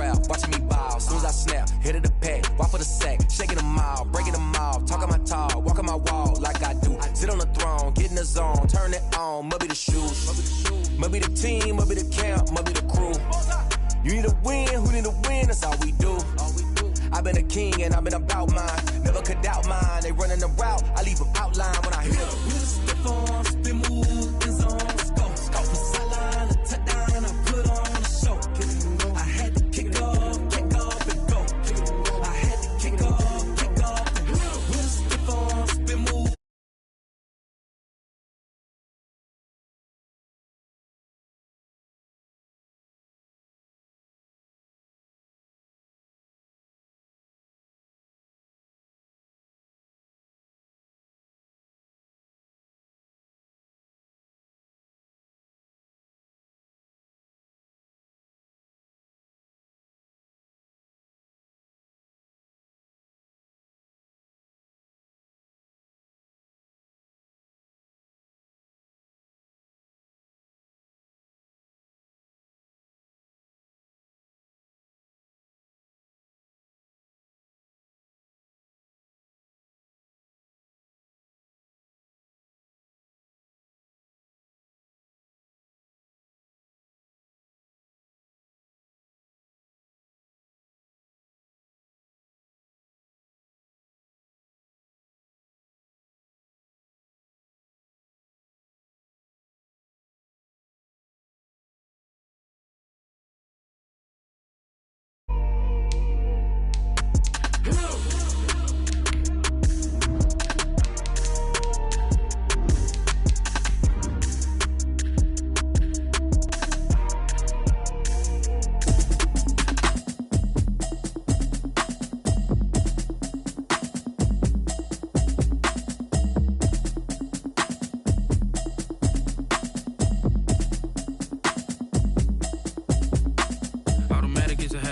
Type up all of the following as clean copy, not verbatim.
rap, watching me bow. Soon as I snap, hit of the pack, walk for the sack, shaking them out, breaking them out, talking my talk, walking my wall like I do. Sit on the throne, get in the zone, turn it on, must be the shoes, must be the team, must be the camp, must be the crew. You need a win, who need a win, that's all we do. I've been a king and I've been about mine, never could doubt mine. They running the route, I leave them outline when I hit them. Spin on, spin move, in zone, scope. From sideline to touchdown, I put on a show. I had to kick off and go. I had to kick off and go. Spin on, spin move.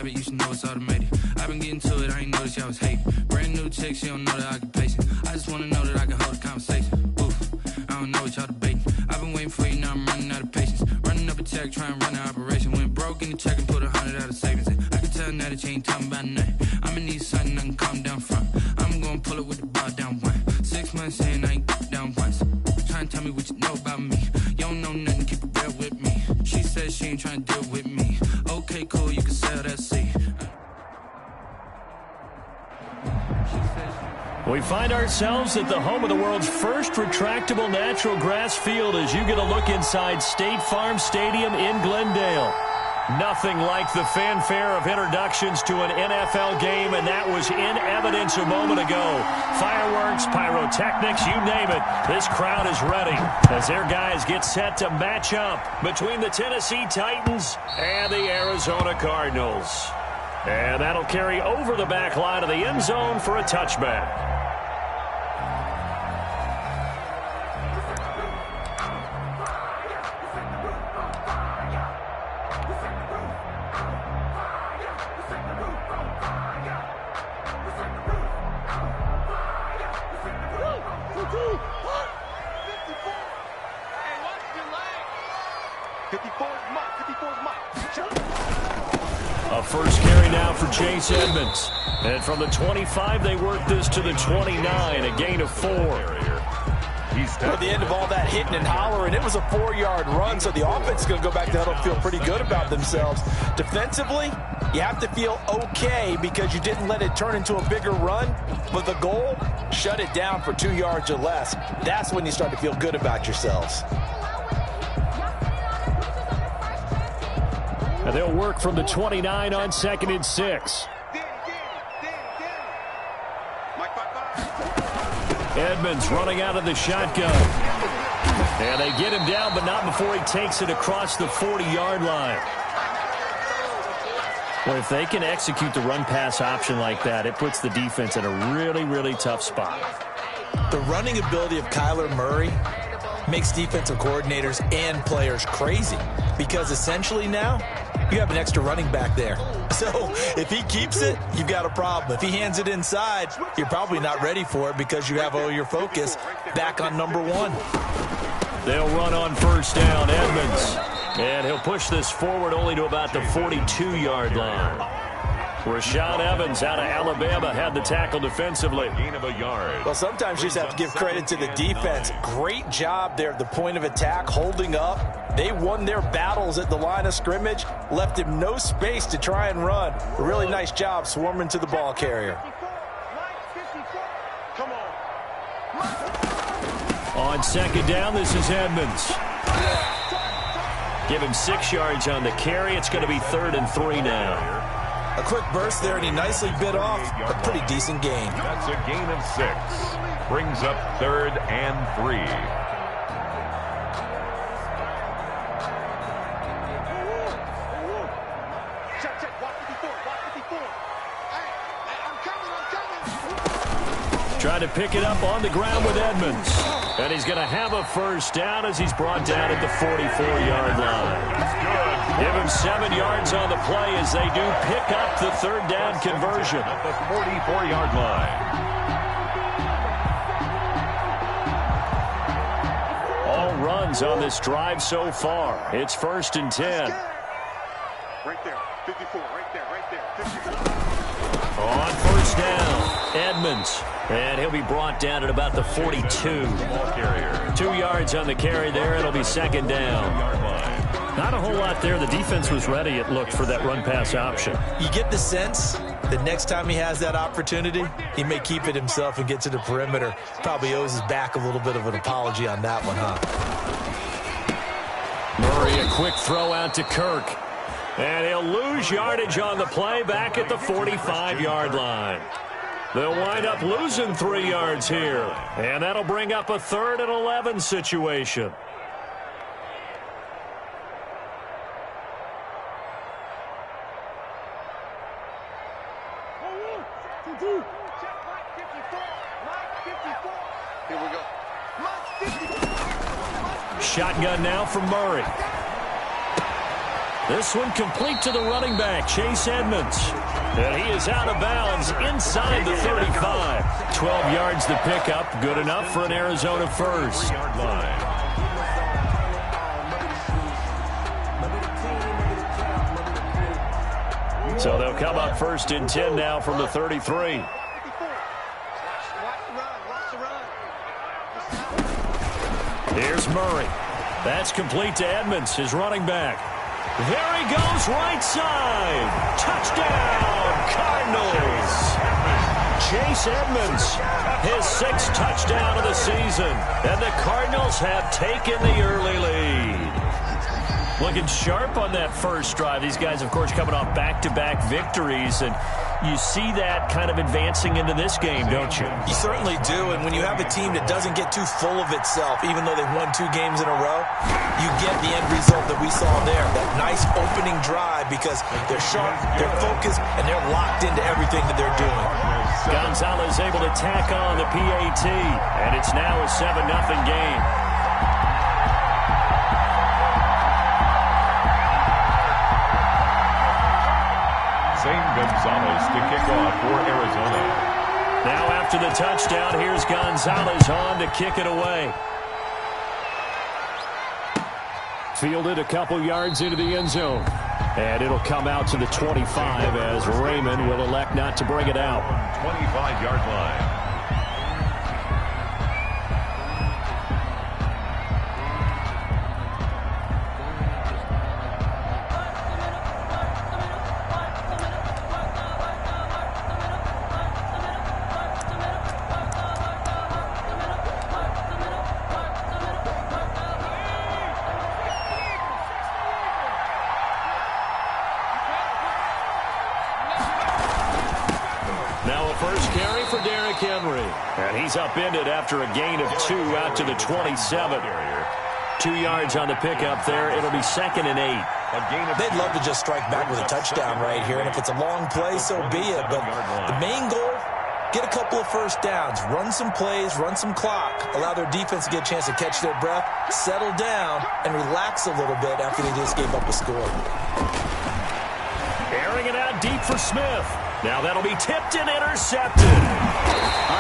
You should know it's automated. I've been getting to it, I ain't noticed y'all was hating. Brand new chick, she don't know the occupation. I just wanna know that I can hold a conversation. Oof, I don't know what y'all debating. I've been waiting for you, now I'm running out of patience. Running up a check, trying to run an operation. Went broke in the check and put 100 out of savings in. I can tell now that you ain't talking about nothing. I'ma need something I can calm down from. I'm gonna pull it with the bar down one. 6 months in, I ain't down once. Trying to tell me what you know about me. You don't know nothing, keep it real with me. She said she ain't trying to deal with me. Okay, cool, you can sell that seat. We find ourselves at the home of the world's first retractable natural grass field as you get a look inside State Farm Stadium in Glendale. Nothing like the fanfare of introductions to an NFL game, and that was in evidence a moment ago. Fireworks, pyrotechnics, you name it. This crowd is ready as their guys get set to match up between the Tennessee Titans and the Arizona Cardinals. And that'll carry over the back line of the end zone for a touchback. A first carry now for Chase Edmonds. And from the 25, they work this to the 29, a gain of 4. At the end of all that hitting and hollering, it was a 4-yard run, so the offense is going to go back to huddle, feel pretty good about themselves. Defensively, you have to feel okay because you didn't let it turn into a bigger run, but the goal, shut it down for 2 yards or less. That's when you start to feel good about yourselves. And they'll work from the 29 on 2nd and 6. Edmonds running out of the shotgun. And they get him down, but not before he takes it across the 40-yard line. Well, if they can execute the run-pass option like that, it puts the defense in a really, really tough spot. The running ability of Kyler Murray makes defensive coordinators and players crazy because essentially now you have an extra running back there. So if he keeps it, you've got a problem. If he hands it inside, you're probably not ready for it because you have all your focus back on number 1. They'll run on first down. Edmonds And he'll push this forward only to about the 42-yard line. Rashad Evans out of Alabama had the tackle defensively. Gain of a yard. Well, sometimes you just have to give credit to the defense. Great job there at the point of attack, holding up. They won their battles at the line of scrimmage, left him no space to try and run. A really nice job swarming to the ball carrier. On second down, this is Edmonds. Give him 6 yards on the carry. It's going to be 3rd and 3 now. A quick burst there, and he nicely bit off a pretty decent gain. That's a gain of 6. Brings up 3rd and 3. Trying to pick it up on the ground with Edmonds. And he's going to have a first down as he's brought down at the 44-yard line. Give him 7 yards on the play as they do pick up the 3rd down conversion. At the 44-yard line. All runs on this drive so far. It's 1st and 10. Right there, 54, right there, 54. On first down, Edmonds. And he'll be brought down at about the 42. Ball carrier. 2 yards on the carry there. It'll be 2nd down. Yard line. Not a whole lot there. The defense was ready, it looked, for that run-pass option. You get the sense that next time he has that opportunity, he may keep it himself and get to the perimeter. Probably owes his back a little bit of an apology on that one, huh? Murray, a quick throw out to Kirk. And he'll lose yardage on the play back at the 45-yard line. They'll wind up losing 3 yards here. And that'll bring up a 3rd and 11 situation. Here we go. Shotgun now from Murray. This one complete to the running back, Chase Edmonds. And he is out of bounds inside the 35. 12 yards to pick up. Good enough for an Arizona first. Yard line. So they'll come up 1st and 10 now from the 33. Here's Murray. That's complete to Edmonds, his running back. There he goes, right side. Touchdown, Cardinals. Chase Edmonds, his 6th touchdown of the season. And the Cardinals have taken the early lead. Looking sharp on that first drive. These guys, of course, coming off back-to-back victories. And you see that kind of advancing into this game, don't you? You certainly do, and when you have a team that doesn't get too full of itself, even though they've won 2 games in a row, you get the end result that we saw there, that nice opening drive, because they're sharp, they're focused, and they're locked into everything that they're doing. Gonzalez able to tack on the PAT, and it's now a 7-0 game. Gonzalez to kick off for Arizona. Now after the touchdown, here's Gonzalez on to kick it away. Fielded a couple yards into the end zone. And it'll come out to the 25 as Raymond will elect not to bring it out. 25-yard line. And he's upended after a gain of 2 out to the 27. 2 yards on the pickup there. It'll be 2nd and 8. They'd love to just strike back with a touchdown right here, and if it's a long play, so be it. But the main goal, get a couple of first downs, run some plays, run some clock, allow their defense to get a chance to catch their breath, settle down, and relax a little bit after they just gave up a score. Airing it out deep for Smith. Now that'll be tipped and intercepted.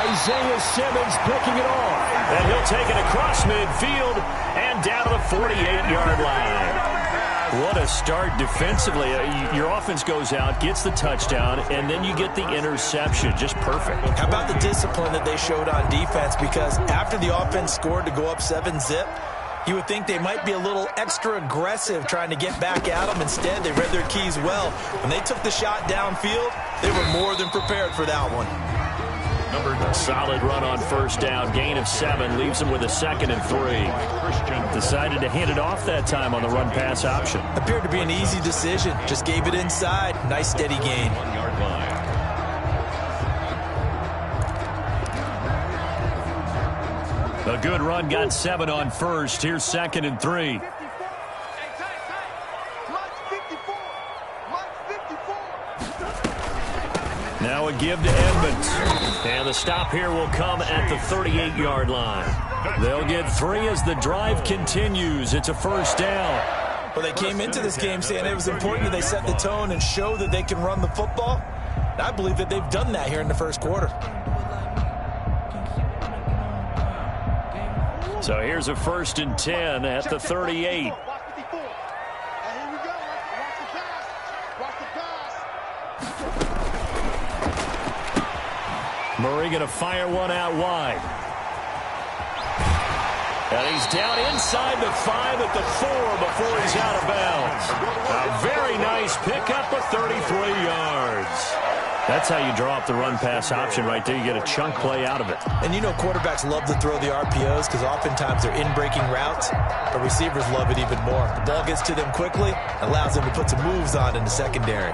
Isaiah Simmons picking it off. And he'll take it across midfield and down to the 48-yard line. What a start defensively. Your offense goes out, gets the touchdown, and then you get the interception. Just perfect. How about the discipline that they showed on defense? Because after the offense scored to go up 7-zip, you would think they might be a little extra aggressive trying to get back at them. Instead, they read their keys well. When they took the shot downfield, they were more than prepared for that one. A solid run on first down. Gain of 7 leaves them with a 2nd and 3. Decided to hand it off that time on the run-pass option. Appeared to be an easy decision. Just gave it inside. Nice steady gain. 1-yard line. A good run got 7 on first. Here's 2nd and 3. Now a give to Edmonds. And the stop here will come at the 38-yard line. They'll get 3 as the drive continues. It's a first down. Well, they came into this game saying it was important that they set the tone and show that they can run the football. And I believe that they've done that here in the first quarter. So here's a 1st and 10 at the 38. Murray going to fire one out wide. And he's down inside the 5 at the 4 before he's out of bounds. A very nice pickup of 33 yards. That's how you draw up the run-pass option right there. You get a chunk play out of it. And you know quarterbacks love to throw the RPOs because oftentimes they're in-breaking routes, but receivers love it even more. The ball gets to them quickly, allows them to put some moves on in the secondary.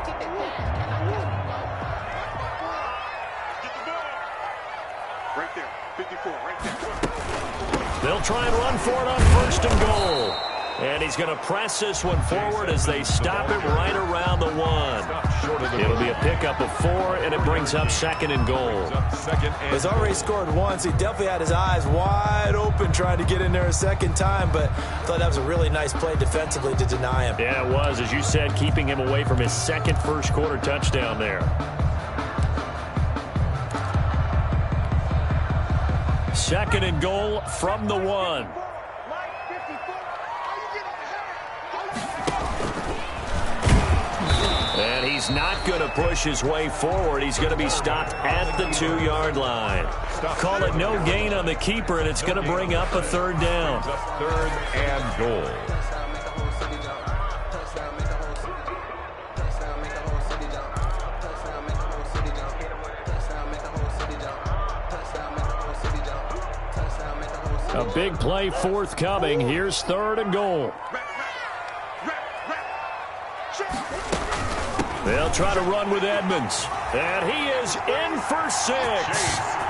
Right there, 54, right there. They'll try and run for it on 1st and goal. And he's going to press this one forward as they stop it right around the 1. It'll be a pickup of 4, and it brings up 2nd and goal. He's already scored once. He definitely had his eyes wide open trying to get in there a second time, but I thought that was a really nice play defensively to deny him. Yeah, it was. As you said, keeping him away from his 2nd first-quarter touchdown there. 2nd and goal from the 1. And he's not going to push his way forward. He's going to be stopped at the 2-yard line. Call it no gain on the keeper, and it's going to bring up a 3rd down. 3rd and goal. A big play forthcoming. Here's 3rd and goal. They'll try to run with Edmonds. And he is in for 6.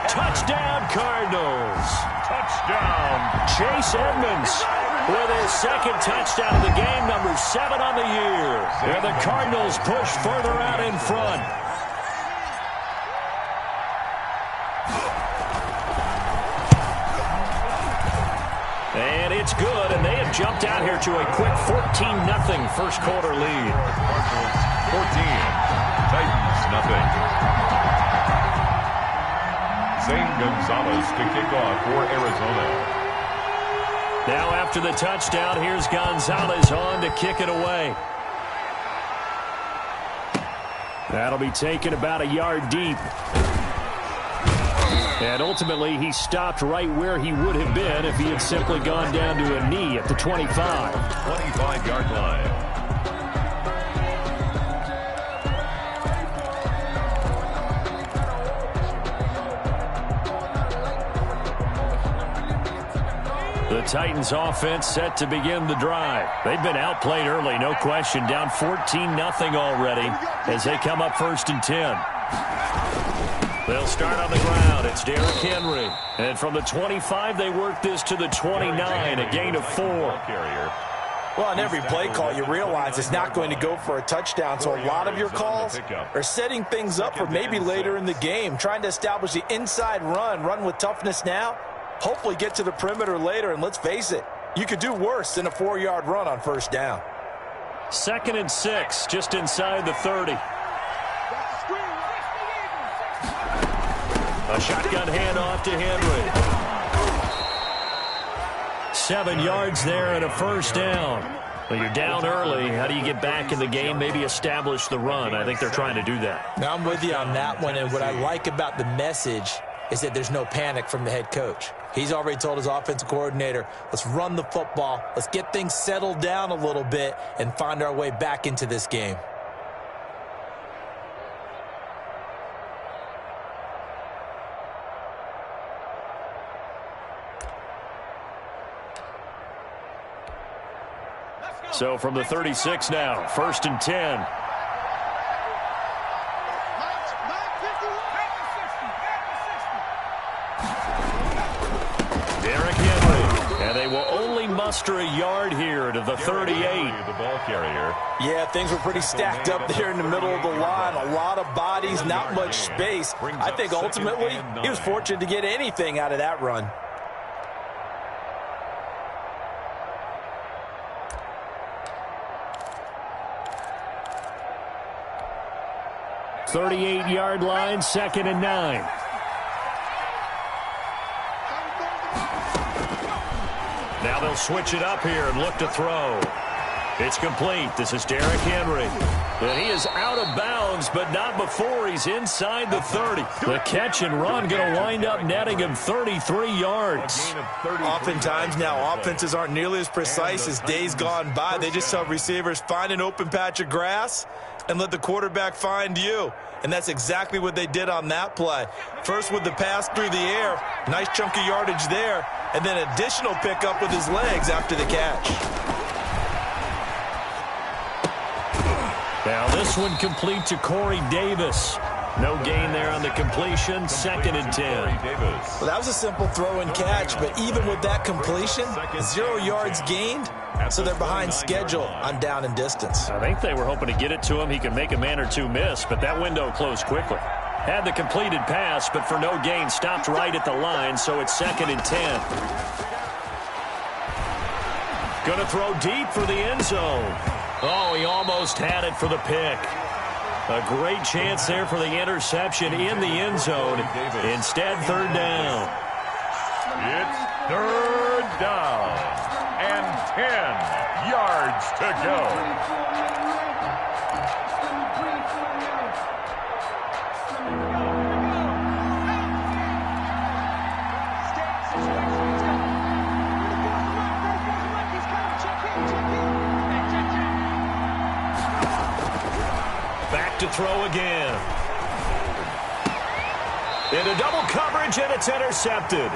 Touchdown, Cardinals. Touchdown. Chase Edmonds with his 2nd touchdown of the game, number 7 on the year. And the Cardinals push further out in front. And it's good, and they have jumped out here to a quick 14-0 first-quarter lead. Cardinals 14, Titans nothing. Zane Gonzalez to kick off for Arizona. Now after the touchdown, here's Gonzalez on to kick it away. That'll be taken about a yard deep. And ultimately, he stopped right where he would have been if he had simply gone down to a knee at the 25. 25-yard line. The Titans offense set to begin the drive. They've been outplayed early, no question. Down 14-0 already as they come up 1st and 10. They'll start on the ground. It's Derrick Henry. And from the 25, they work this to the 29, a gain of 4. Well, on every play call, you realize it's not going to go for a touchdown, so a lot of your calls are setting things up for maybe later in the game, trying to establish the inside run with toughness now, hopefully get to the perimeter later, and let's face it, you could do worse than a 4-yard run on 1st down. 2nd and 6, just inside the 30. A shotgun handoff to Henry. 7 yards there and a 1st down. Well, you're down early. How do you get back in the game, maybe establish the run? I think they're trying to do that. Now, I'm with you on that one, and what I like about the message is that there's no panic from the head coach. He's already told his offensive coordinator, let's run the football, let's get things settled down a little bit and find our way back into this game. So from the 36 now, 1st and 10. Derrick Henry, and they will only muster a yard here to the 38. The ball carrier. Yeah, things were pretty stacked up there in the middle of the line. A lot of bodies, not much space. I think ultimately he was fortunate to get anything out of that run. 38-yard line, 2nd and 9. Now they'll switch it up here and look to throw. It's complete. This is Derrick Henry. And he is out of bounds, but not before he's inside the 30. The catch and run going to wind up netting him 33 yards. Oftentimes now, offenses aren't nearly as precise as days gone by. They just tell receivers, find an open patch of grass and let the quarterback find you. And that's exactly what they did on that play. First with the pass through the air, nice chunky yardage there, and then additional pickup with his legs after the catch. Now this one complete to Corey Davis. No gain there on the completion, 2nd and 10. Well, that was a simple throw and catch, but even with that completion, 0 yards gained, so they're behind schedule on down and distance. I think they were hoping to get it to him. He could make a man or two miss, but that window closed quickly. Had the completed pass, but for no gain, stopped right at the line, so it's 2nd and 10. Going to throw deep for the end zone. Oh, he almost had it for the pick. A great chance there for the interception in the end zone. Instead, 3rd down. It's 3rd down and 10 yards to go. Back to throw again. Into double coverage, and it's intercepted.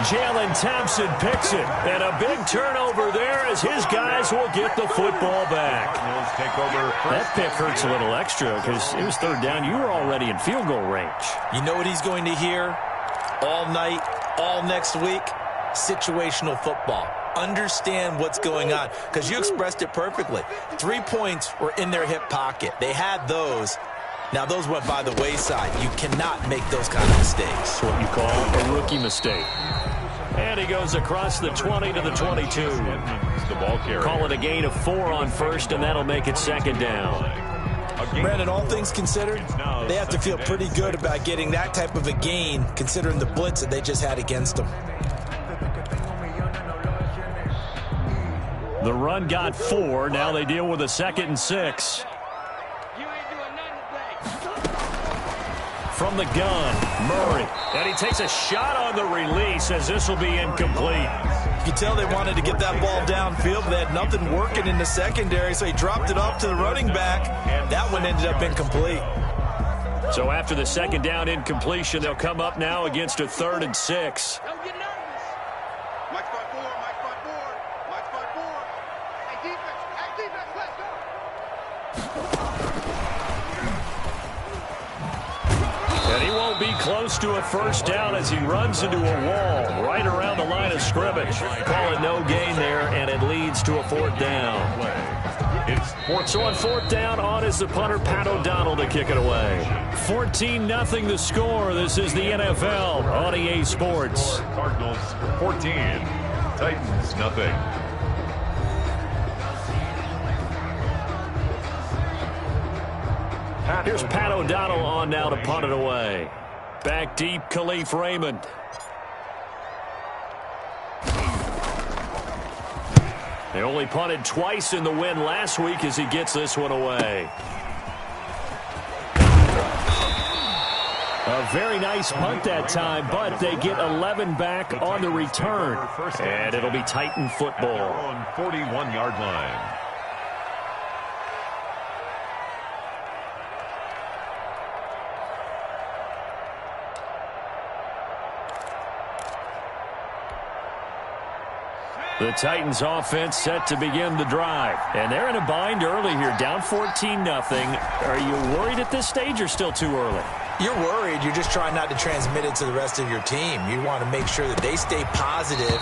Jalen Thompson picks it, and a big turnover there as his guys will get the football back. That pick hurts a little extra because it was 3rd down. You were already in field goal range. You know what he's going to hear all night, all next week? Situational football. Understand what's going on, because you expressed it perfectly. 3 points were in their hip pocket. They had those. Now, those went by the wayside. You cannot make those kind of mistakes. What you call a rookie mistake. And he goes across the 20 to the 22. Call it a gain of 4 on 1st, and that'll make it 2nd down. Brandon, all things considered, they have to feel pretty good about getting that type of a gain, considering the blitz that they just had against them. The run got 4. Now they deal with a 2nd and 6. From the gun, Murray. And he takes a shot on the release as this will be incomplete. You can tell they wanted to get that ball downfield, but they had nothing working in the secondary, so he dropped it off to the running back. That one ended up incomplete. So after the 2nd down incompletion, they'll come up now against a 3rd and 6. And he won't be close to a 1st down as he runs into a wall right around the line of scrimmage. Call it no gain there, and it leads to a 4th down. So on 4th down, on is the punter, Pat O'Donnell, to kick it away. 14-0 the score. This is the NFL on EA Sports. Cardinals 14, Titans nothing. Here's Pat O'Donnell on now to punt it away. Back deep, Khalif Raymond. They only punted twice in the win last week as he gets this one away. A very nice punt that time, but they get 11 back on the return. And it'll be Titan football. On 41-yard line. The Titans offense set to begin the drive. And they're in a bind early here, down 14-0. Are you worried at this stage or still too early? You're worried. You're just trying not to transmit it to the rest of your team. You want to make sure that they stay positive.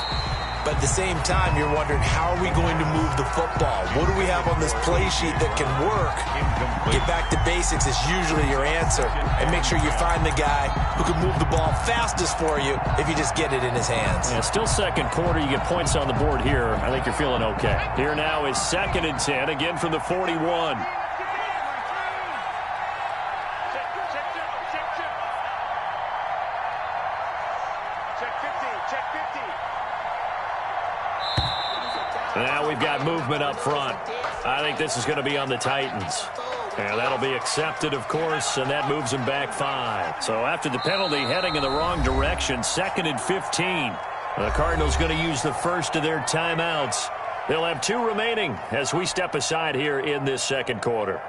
But at the same time, you're wondering, how are we going to move the football? What do we have on this play sheet that can work? Get back to basics is usually your answer. And make sure you find the guy who can move the ball fastest for you if you just get it in his hands. Yeah, still second quarter. You get points on the board here. I think you're feeling okay. Here now is 2nd and 10, again from the 41. Now we've got movement up front. I think this is going to be on the Titans. And that'll be accepted, of course, and that moves them back 5. So after the penalty, heading in the wrong direction, 2nd and 15. The Cardinals going to use the first of their timeouts. They'll have 2 remaining as we step aside here in this second quarter.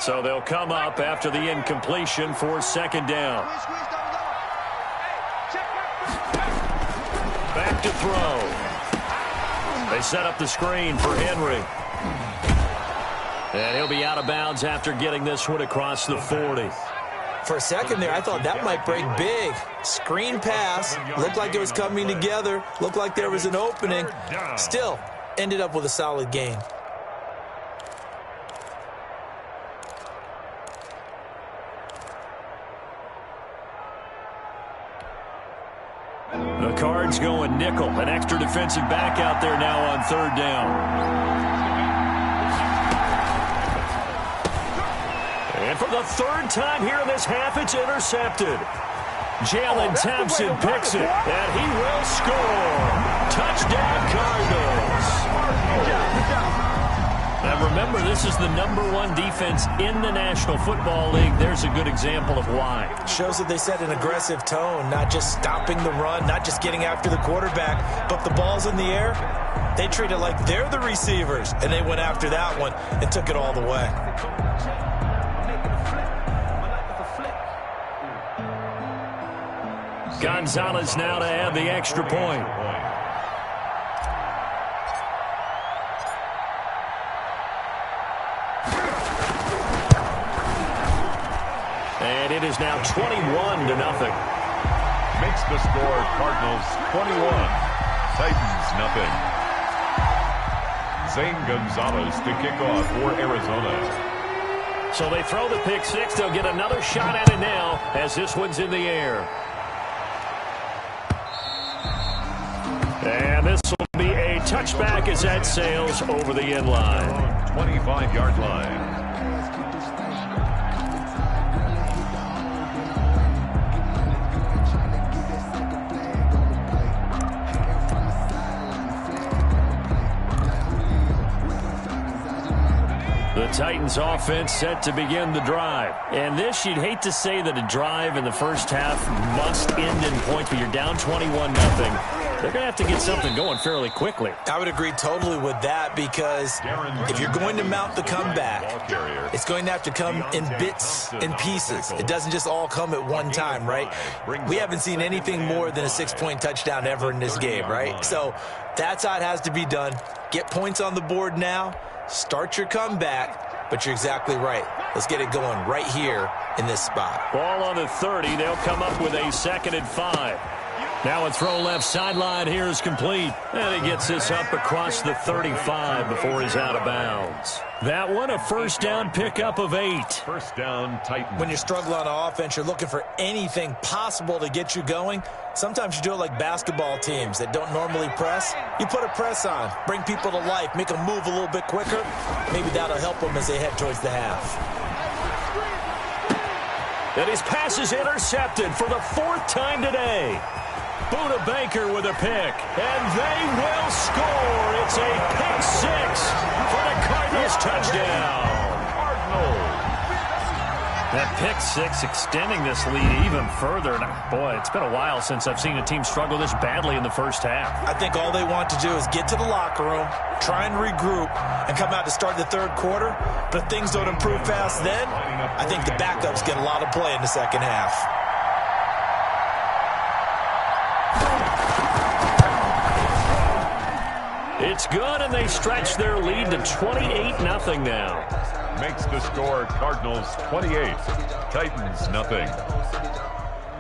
So they'll come up after the incompletion for 2nd down. Back to throw. They set up the screen for Henry. And he'll be out of bounds after getting this one across the 40. For a second there, I thought that might break big. Screen pass. Looked like it was coming together. Looked like there was an opening. Still, ended up with a solid gain. The Cards going nickel. An extra defensive back out there now on 3rd down. And for the 3rd time here in this half, it's intercepted. Jalen Thompson picks it, and he will score. Touchdown, Cardinals. Now remember, this is the #1 defense in the National Football League. There's a good example of why. Shows that they set an aggressive tone, not just stopping the run, not just getting after the quarterback, but the ball's in the air. They treat it like they're the receivers, and they went after that one and took it all the way. Gonzalez now to add the extra point. And it is now 21-0. Makes the score Cardinals 21, Titans nothing. Zane Gonzalez to kick off for Arizona. So they throw the pick 6. They'll get another shot at it now as this one's in the air. And this will be a touchback as that sails over the end line. 25-yard line. The Titans offense set to begin the drive. And this, you'd hate to say that a drive in the first half must end in points, but you're down 21-0. They're going to have to get something going fairly quickly. I would agree totally with that, because if you're going to mount the comeback, it's going to have to come in bits and pieces. It doesn't just all come at one time, right? We haven't seen anything more than a 6-point touchdown ever in this game, right? So that's how it has to be done. Get points on the board now. Start your comeback, but you're exactly right. Let's get it going right here in this spot. Ball on the 30. They'll come up with a 2nd and 5. Now a throw left sideline here is complete. And he gets this up across the 35 before he's out of bounds. That one, a first down pickup of 8. First down, Titans. When you struggle on offense, you're looking for anything possible to get you going. Sometimes you do it like basketball teams that don't normally press. You put a press on, bring people to life, make them move a little bit quicker. Maybe that'll help them as they head towards the half. And his pass is intercepted for the 4th time today. Buda Baker with a pick, and they will score. It's a pick 6 for the Cardinals touchdown. Cardinals. That pick 6 extending this lead even further. And boy, it's been a while since I've seen a team struggle this badly in the first half. I think all they want to do is get to the locker room, try and regroup, and come out to start the third quarter. But if things don't improve fast then, I think the backups get a lot of play in the second half. It's good, and they stretch their lead to 28-0 now. Makes the score Cardinals 28, Titans nothing.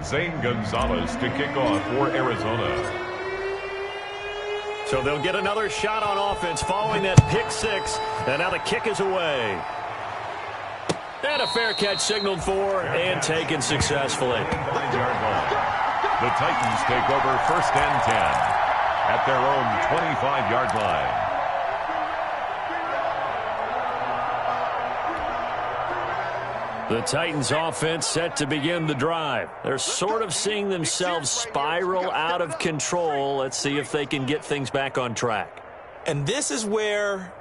Zane Gonzalez to kick off for Arizona. So they'll get another shot on offense following that pick 6, and now the kick is away. And a fair catch signaled for and taken successfully. 5-yard line. The Titans take over first and 10 at their own 25-yard line. The Titans offense set to begin the drive. They're sort of seeing themselves spiral out of control. Let's see if they can get things back on track. And this is where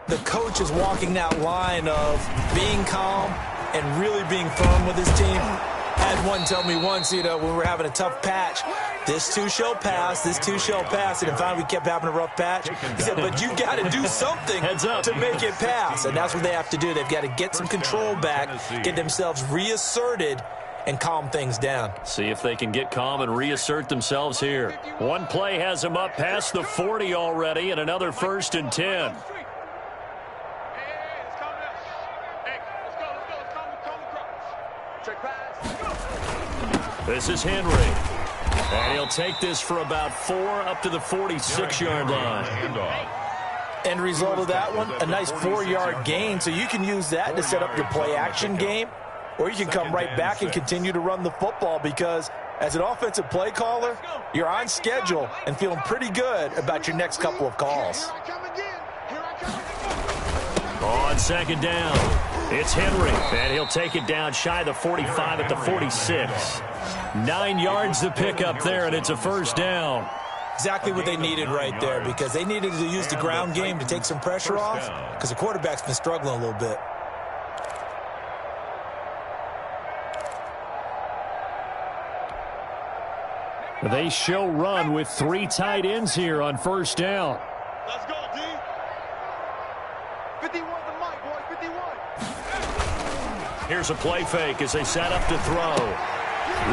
the coach is walking that line of being calm and really being firm with his team. Had one tell me once, when we were having a tough patch, this too shall pass, this too shall pass. And finally we kept having a rough patch. He said, but you got to do something to make it pass. And that's what they have to do. They've got to get some control back, get themselves reasserted, and calm things down. See if they can get calm and reassert themselves here. One play has them up past the 40 already, and another 1st and 10. This is Henry. And he'll take this for about 4 up to the 46-yard line. End result of that one, a nice 4-yard gain. So you can use that to set up your play-action game, or you can come right back and continue to run the football because as an offensive play caller, you're on schedule and feeling pretty good about your next couple of calls. On second down, it's Henry, and he'll take it down shy of the 45 at the 46. 9 yards to pick up there, and it's a first down. Exactly what they needed right there because they needed to use the ground game to take some pressure off because the quarterback's been struggling a little bit. They show run with 3 tight ends here on first down. Let's go, D. 51 the mic, boy, 51. Here's a play fake as they set up to throw.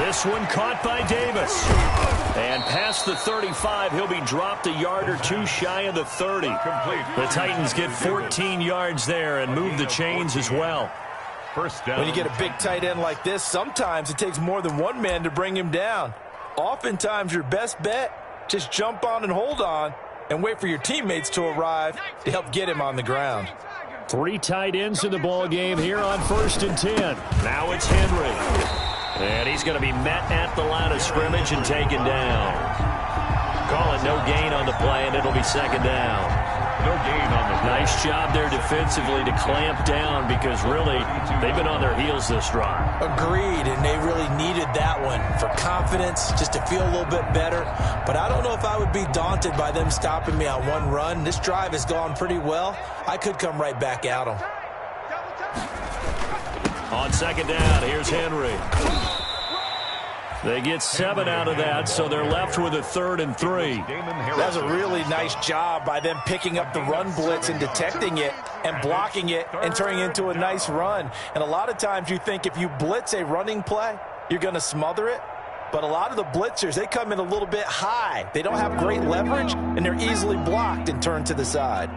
This one caught by Davis. And past the 35, he'll be dropped a yard or 2 shy of the 30. The Titans get 14 yards there and move the chains as well. First down. When you get a big tight end like this, sometimes it takes more than one man to bring him down. Oftentimes, your best bet, just jump on and hold on and wait for your teammates to arrive to help get him on the ground. 3 tight ends in the ball game here on first and 10. Now it's Henry. And he's going to be met at the line of scrimmage and taken down. Call it no gain on the play, and it'll be second down. No gain on the play. Nice job there defensively to clamp down because really they've been on their heels this drive. Agreed, and they really needed that one for confidence, just to feel a little bit better. But I don't know if I would be daunted by them stopping me on one run. This drive has gone pretty well. I could come right back at them. On second down, here's Henry. They get 7 out of that, so they're left with a 3rd and 3. That's a really nice job by them picking up the run blitz and detecting it and blocking it and turning it into a nice run. And a lot of times you think if you blitz a running play, you're going to smother it. But a lot of the blitzers, they come in a little bit high. They don't have great leverage, and they're easily blocked and turned to the side.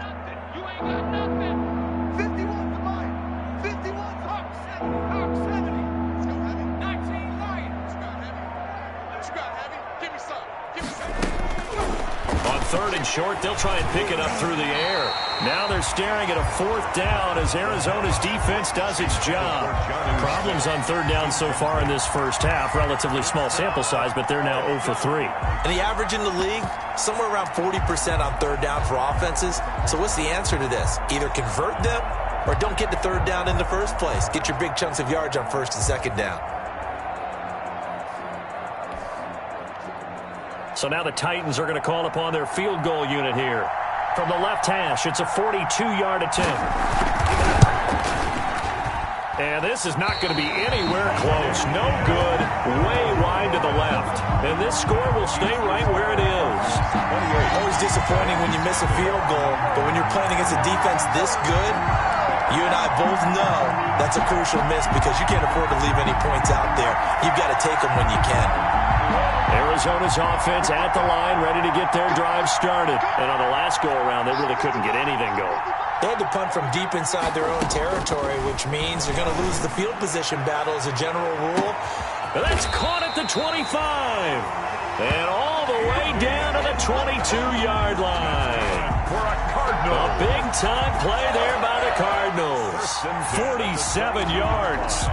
Give me some. 3rd and short. They'll try and pick it up through the air. Now they're staring at a 4th down as Arizona's defense does its job. Problems on 3rd down so far in this first half. Relatively small sample size, but they're now 0 for 3. And the average in the league, somewhere around 40% on 3rd down for offenses. So what's the answer to this? Either convert them or don't get to 3rd down in the first place. Get your big chunks of yards on 1st and 2nd down. So now the Titans are going to call upon their field goal unit here. From the left hash, it's a 42-yard attempt. And this is not going to be anywhere close. No good. Way wide to the left. And this score will stay right where it is. Always disappointing when you miss a field goal, but when you're playing against a defense this good, you and I both know that's a crucial miss because you can't afford to leave any points out there. You've got to take them when you can. Arizona's offense at the line, ready to get their drive started. And on the last go-around, they really couldn't get anything going. They had to punt from deep inside their own territory, which means they're going to lose the field position battle as a general rule. But that's caught at the 25. And all the way down to the 22-yard line. For a Cardinal. A big-time play there by the Cardinals. 47 yards.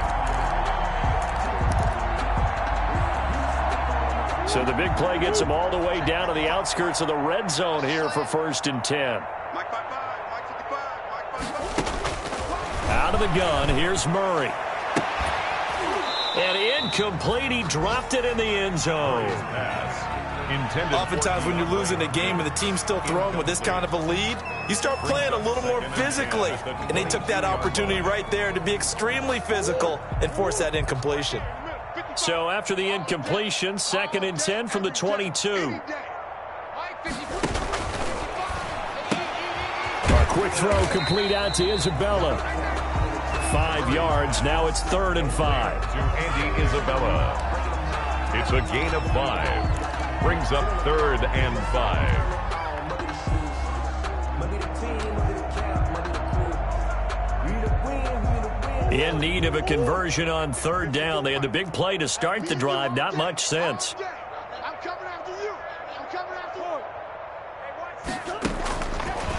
So the big play gets them all the way down to the outskirts of the red zone here for 1st and 10. Out of the gun, here's Murray. And incomplete, he dropped it in the end zone. Oftentimes when you're losing a game and the team's still throwing with this kind of a lead, you start playing a little more physically. And they took that opportunity right there to be extremely physical and force that incompletion. So after the incompletion, 2nd and 10 from the 22. A quick throw complete out to Isabella. 5 yards. Now it's 3rd and 5. To Andy Isabella. It's a gain of 5. Brings up 3rd and 5. In need of a conversion on 3rd down. They had the big play to start the drive. Not much sense.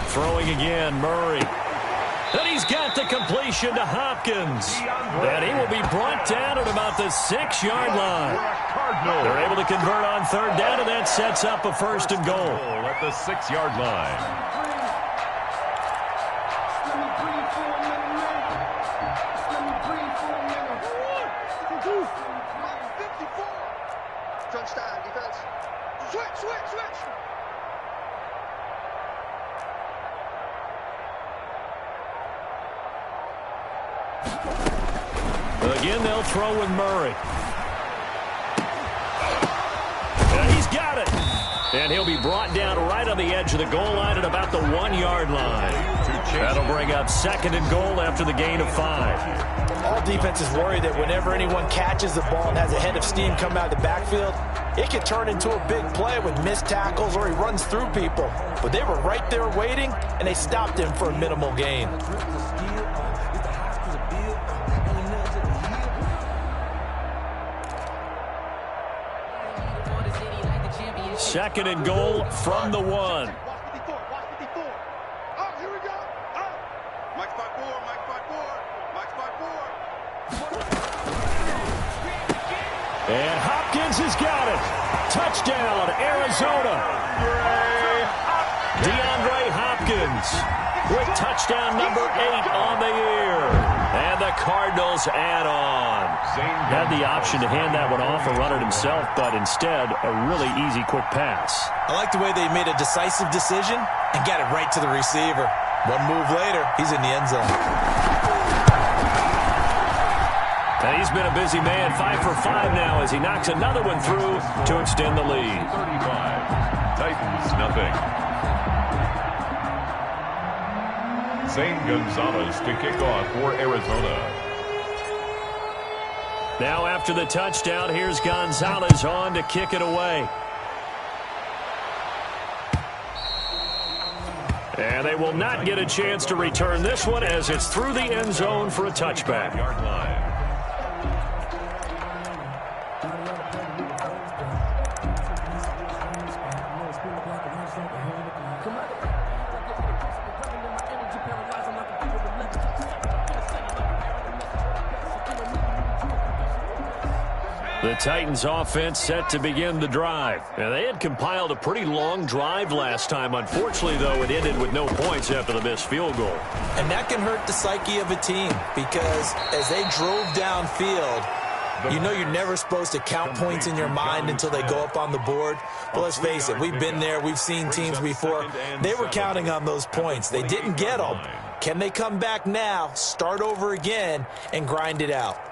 Throwing again, Murray. And he's got the completion to Hopkins. And he will be brought down at about the 6-yard line. They're able to convert on 3rd down, and that sets up a 1st and goal. At the 6-yard line. Again, they'll throw with Murray. And he's got it. And he'll be brought down right on the edge of the goal line at about the 1-yard line. That'll bring up 2nd and goal after the gain of 5. All defenses worry that whenever anyone catches the ball and has a head of steam come out of the backfield, it can turn into a big play with missed tackles or he runs through people. But they were right there waiting, and they stopped him for a minimal gain. 2nd and goal from the 1. And Hopkins has got it. Touchdown, Arizona. DeAndre Hopkins with touchdown number 8 on the year. And the Cardinals add on. Had the option to hand that one off or run it himself, but instead, a really easy quick pass. I like the way they made a decisive decision and got it right to the receiver. One move later, he's in the end zone. And he's been a busy man, 5 for 5 now as he knocks another one through to extend the lead. 35. Titans, nothing. Zane Gonzalez to kick off for Arizona. Now after the touchdown, here's Gonzalez on to kick it away. And they will not get a chance to return this one as it's through the end zone for a touchback. Yard line. The Titans offense set to begin the drive. And they had compiled a pretty long drive last time. Unfortunately, though, it ended with no points after the missed field goal. And that can hurt the psyche of a team because as they drove downfield, you know you're never supposed to count points in your mind until they go up on the board. But let's face it, we've been there. We've seen teams before. They were counting on those points. They didn't get them. Can they come back now, start over again, and grind it out?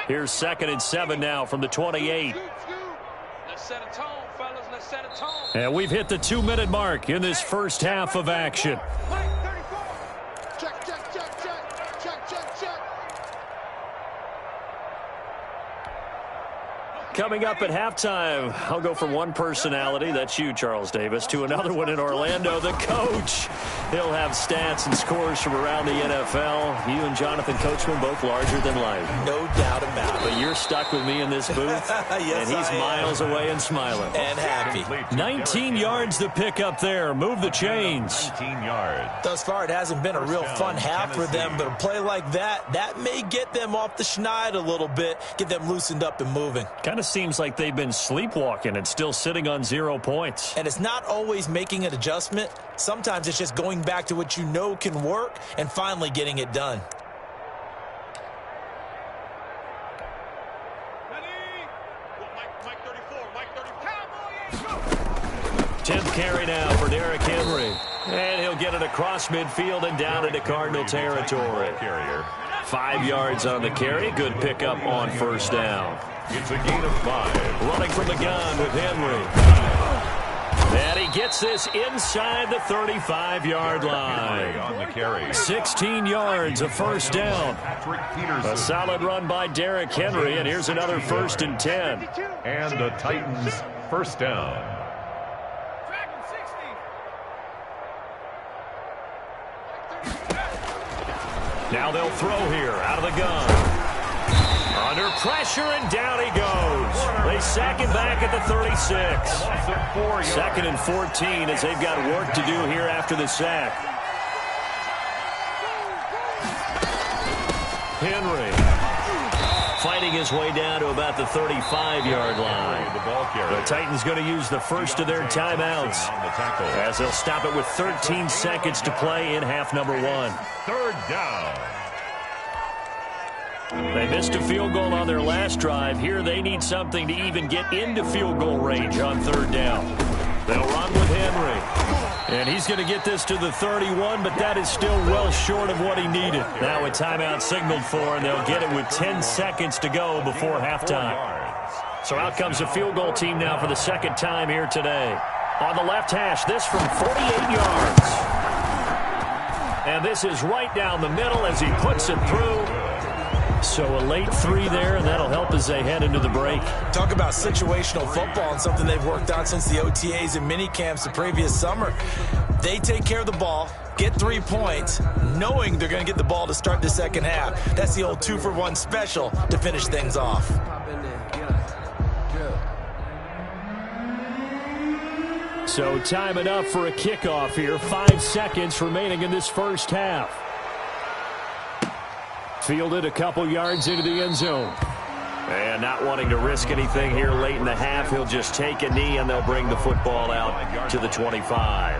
Here's 2nd and 7 now from the 28. Let's set a tone, fellas. Let's set a tone. And we've hit the 2-minute mark in this first half of action. Check, check, check, check, check, check, check. Coming up at halftime, I'll go from one personality, that's you, Charles Davis, to another one in Orlando, the coach. He'll have stats and scores from around the NFL. You and Jonathan Coachman both larger than life. No doubt about it. But you're stuck with me in this booth, Yes, and he's miles away and smiling. And happy. 19 yards to pick up there. Move the chains. 19 yards. Thus far, it hasn't been a real fun half for them, but a play like that may get them off the schneid a little bit, get them loosened up and moving. Kind of seems like they've been sleepwalking and still sitting on 0 points. And it's not always making an adjustment. Sometimes it's just going back to what you know can work and finally getting it done. Mike 34, Mike 34. 10th carry now for Derrick Henry. And he'll get it across midfield and down into Cardinal territory. 5 yards on the carry. Good pickup on first down. It's a gain of 5. Running from the gun with Henry. And he gets this inside the 35-yard line. On the carry. 16 yards, a first down. A solid run by Derrick Henry, and here's another 1st and 10. And the Titans first down. Now they'll throw here out of the gun. Under pressure, and down he goes. They sack him back at the 36. 2nd and 14 as they've got work to do here after the sack. Henry fighting his way down to about the 35-yard line. The Titans going to use the first of their timeouts as they'll stop it with 13 seconds to play in half number 1. 3rd down. They missed a field goal on their last drive. Here they need something to even get into field goal range on 3rd down. They'll run with Henry. And he's going to get this to the 31, but that is still well short of what he needed. Now a timeout signaled for, and they'll get it with 10 seconds to go before halftime. So out comes the field goal team now for the 2nd time here today. On the left hash, this from 48 yards. And this is right down the middle as he puts it through. So a late 3 there, and that'll help as they head into the break. Talk about situational football and something they've worked on since the OTAs and mini camps the previous summer. They take care of the ball, get 3 points, knowing they're going to get the ball to start the second half. That's the old 2-for-1 special to finish things off. So time enough for a kickoff here. 5 seconds remaining in this first half. Fielded a couple yards into the end zone. And not wanting to risk anything here late in the half, he'll just take a knee and they'll bring the football out to the 25.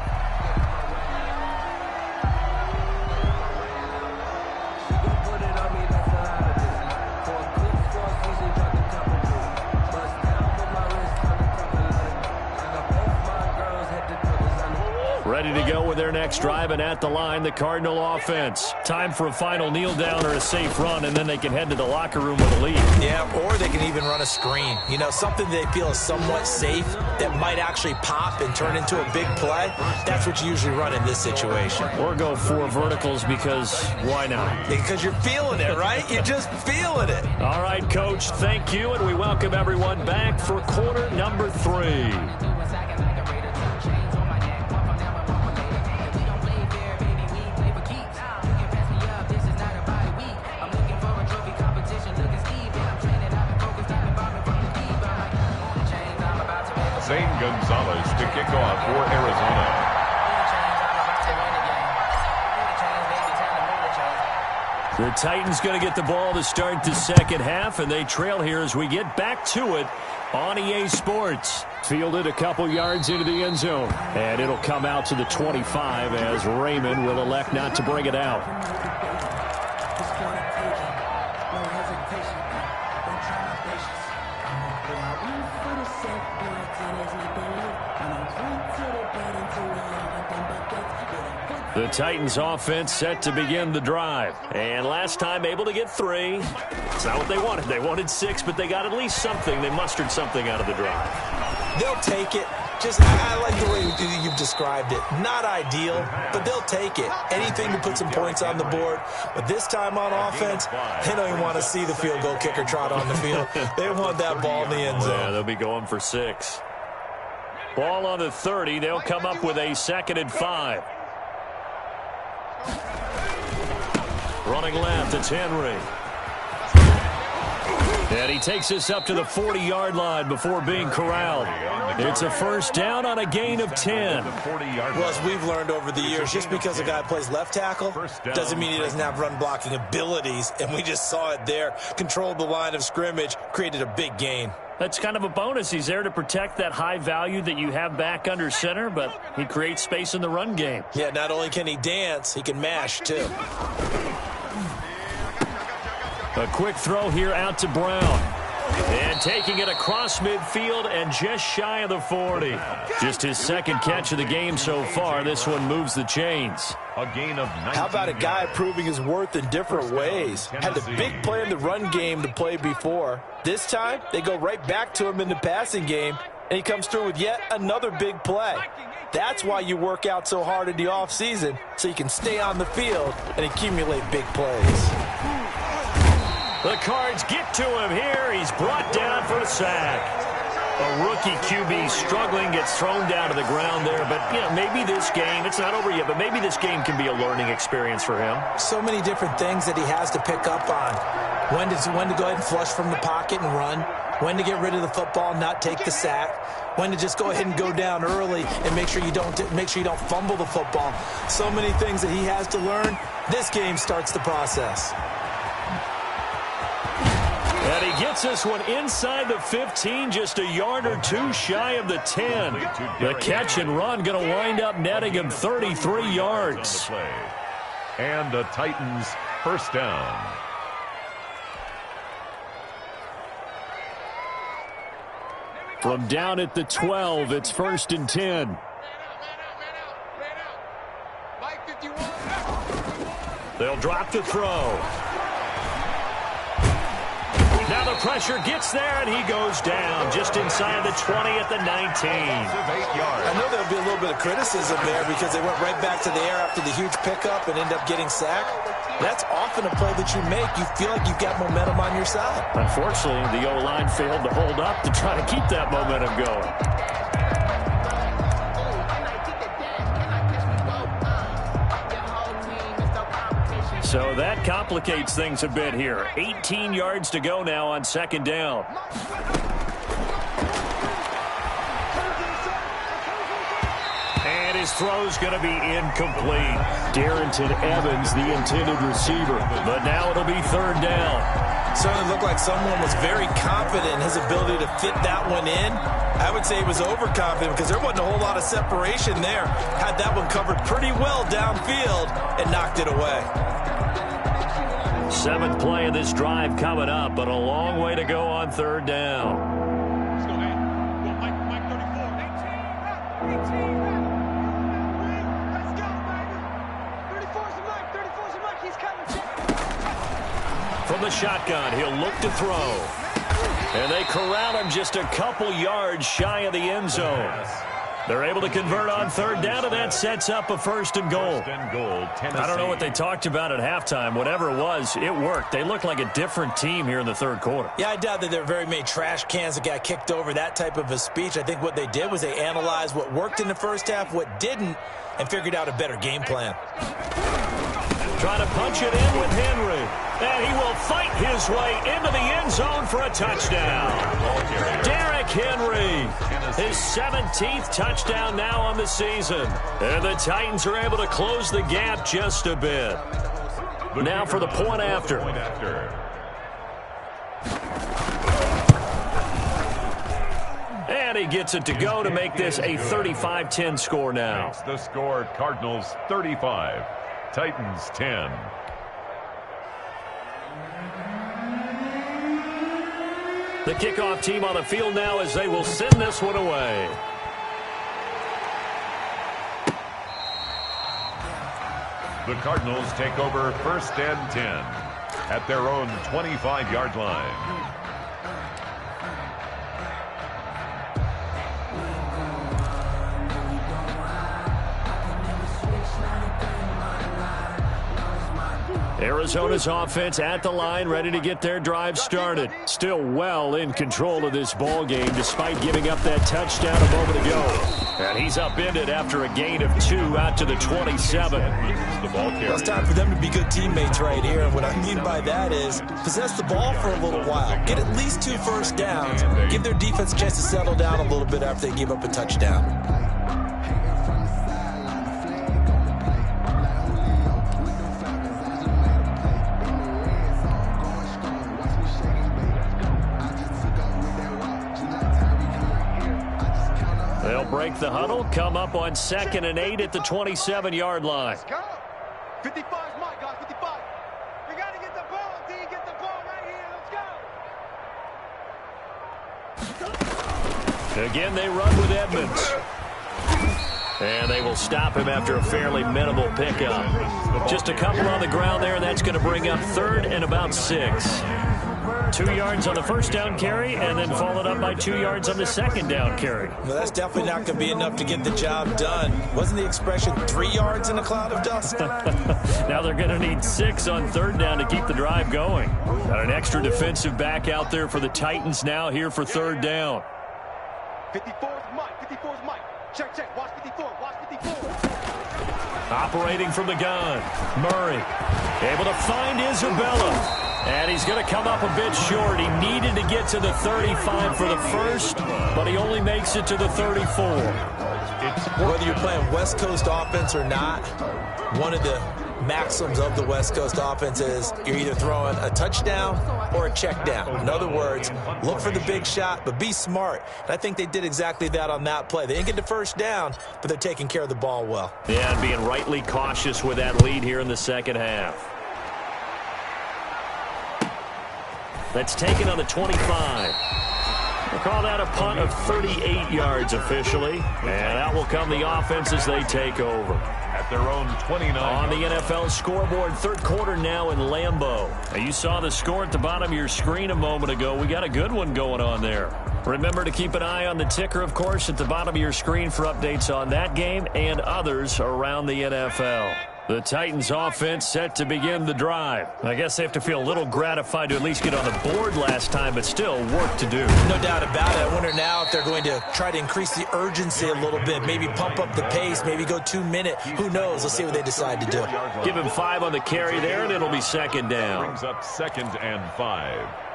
Ready to go with their next drive, and at the line, the Cardinal offense. Time for a final kneel down or a safe run, and then they can head to the locker room with a lead. Yeah, or they can even run a screen. You know, something they feel is somewhat safe that might actually pop and turn into a big play. That's what you usually run in this situation. Or go 4 verticals because why not? Because you're feeling it, right? You're just feeling it. All right, Coach, thank you, and we welcome everyone back for quarter number 3. Zane Gonzalez to kick off for Arizona. The Titans going to get the ball to start the second half, and they trail here as we get back to it on EA Sports. Fielded a couple yards into the end zone, and it'll come out to the 25 as Raymond will elect not to bring it out. The Titans offense set to begin the drive. And last time able to get 3. It's not what they wanted. They wanted 6, but they got at least something. They mustered something out of the drive. They'll take it. I like the way you've described it. Not ideal, but they'll take it. Anything to put some points on the board. But this time on offense, they don't even want to see the field goal kicker trot on the field. They want that ball in the end zone. Yeah, they'll be going for 6. Ball on the 30. They'll come up with a 2nd and 5. Running left, it's Henry. And he takes us up to the 40-yard line before being corralled. It's a first down on a gain of 10. Well, as we've learned over the years, just because a guy plays left tackle doesn't mean he doesn't have run-blocking abilities, and we just saw it there. Controlled the line of scrimmage, created a big gain. That's kind of a bonus. He's there to protect that high value that you have back under center, but he creates space in the run game. Yeah, not only can he dance, he can mash, too. A quick throw here out to Brown. And taking it across midfield and just shy of the 40. Just his 2nd catch of the game so far. This one moves the chains. A gain of 19. How about a guy proving his worth in different ways? Had the big play in the run game to play before. This time, they go right back to him in the passing game, and he comes through with yet another big play. That's why you work out so hard in the offseason, so you can stay on the field and accumulate big plays. The Cards get to him here. He's brought down for a sack. A rookie QB struggling, gets thrown down to the ground there. But, you know, maybe this game, it's not over yet, but maybe this game can be a learning experience for him. So many different things that he has to pick up on. When to go ahead and flush from the pocket and run. When to get rid of the football and not take the sack. When to just go ahead and go down early and make sure you don't fumble the football. So many things that he has to learn. This game starts the process. And he gets this one inside the 15, just a yard or 2 shy of the 10. The catch and run going to wind up netting him 33 yards. And the Titans first down. From down at the 12, it's 1st and 10. They'll drop the throw. Now the pressure gets there, and he goes down just inside the 20 at the 19. I know there'll be a little bit of criticism there because they went right back to the air after the huge pickup and end up getting sacked. That's often a play that you make. You feel like you've got momentum on your side. Unfortunately, the O-line failed to hold up to try to keep that momentum going. So that complicates things a bit here. 18 yards to go now on 2nd down. And his throw's going to be incomplete. Darrington Evans, the intended receiver. But now it'll be 3rd down. Certainly looked like someone was very confident in his ability to fit that one in. I would say he was overconfident because there wasn't a whole lot of separation there. Had that one covered pretty well downfield and knocked it away. 7th play of this drive coming up, but a long way to go on 3rd down. Let's go, man. Well, Mike 34. 18. Let's go, baby. 34's a Mike. 34's a Mike. He's coming. From the shotgun, he'll look to throw. And they corral him just a couple yards shy of the end zone. They're able to convert on 3rd down, and that sets up a 1st and goal. I don't know what they talked about at halftime. Whatever it was, it worked. They look like a different team here in the 3rd quarter. Yeah, I doubt that there were very many trash cans that got kicked over, that type of a speech. I think what they did was they analyzed what worked in the first half, what didn't, and figured out a better game plan. Trying to punch it in with Henry. And he will fight his way into the end zone for a touchdown. Derrick Henry, his 17th touchdown now on the season. And the Titans are able to close the gap just a bit. Now for the point after. And he gets it to go to make this a 35-10 score now. Makes the score Cardinals 35, Titans 10. The kickoff team on the field now as they will send this one away. The Cardinals take over 1st and 10 at their own 25-yard line. Arizona's offense at the line, ready to get their drive started. Still well in control of this ball game, despite giving up that touchdown a moment ago. And he's upended after a gain of 2 out to the 27. Well, it's time for them to be good teammates right here. And what I mean by that is possess the ball for a little while. Get at least 2 first downs. Give their defense a chance to settle down a little bit after they give up a touchdown. Break the huddle, come up on 2nd and 8 at the 27-yard line. Let's go. 55 is mine, guys. 55. We got to get the ball, D. Get the ball right here. Let's go. Again, they run with Edmonds. And they will stop him after a fairly minimal pickup. Just a couple on the ground there, and that's going to bring up 3rd and about 6. 2 yards on the first down carry, and then followed up by 2 yards on the second down carry. Well, that's definitely not going to be enough to get the job done. Wasn't the expression 3 yards in a cloud of dust? Now they're going to need 6 on 3rd down to keep the drive going. Got an extra defensive back out there for the Titans now here for 3rd down. 54 is Mike. 54 is Mike. Check, check. Watch 54. Watch 54. Operating from the gun. Murray able to find Isabella. And he's going to come up a bit short. He needed to get to the 35 for the first, but he only makes it to the 34. Whether you're playing West Coast offense or not, one of the maxims of the West Coast offense is you're either throwing a touchdown or a check down. In other words, look for the big shot, but be smart. And I think they did exactly that on that play. They didn't get the first down, but they're taking care of the ball well. Yeah, and being rightly cautious with that lead here in the second half. That's taken on the 25. We'll call that a punt of 38 yards officially. And out will come the offense as they take over. At their own 29. On the NFL scoreboard, 3rd quarter now in Lambeau. Now, you saw the score at the bottom of your screen a moment ago. We got a good one going on there. Remember to keep an eye on the ticker, of course, at the bottom of your screen for updates on that game and others around the NFL. The Titans offense set to begin the drive. I guess they have to feel a little gratified to at least get on the board last time, but still work to do. No doubt about it. I wonder now if they're going to try to increase the urgency a little bit, maybe pump up the pace, maybe go 2-minute. Who knows? Let's see what they decide to do. Give him 5 on the carry there, and it'll be 2nd down. Brings up 2nd and 5.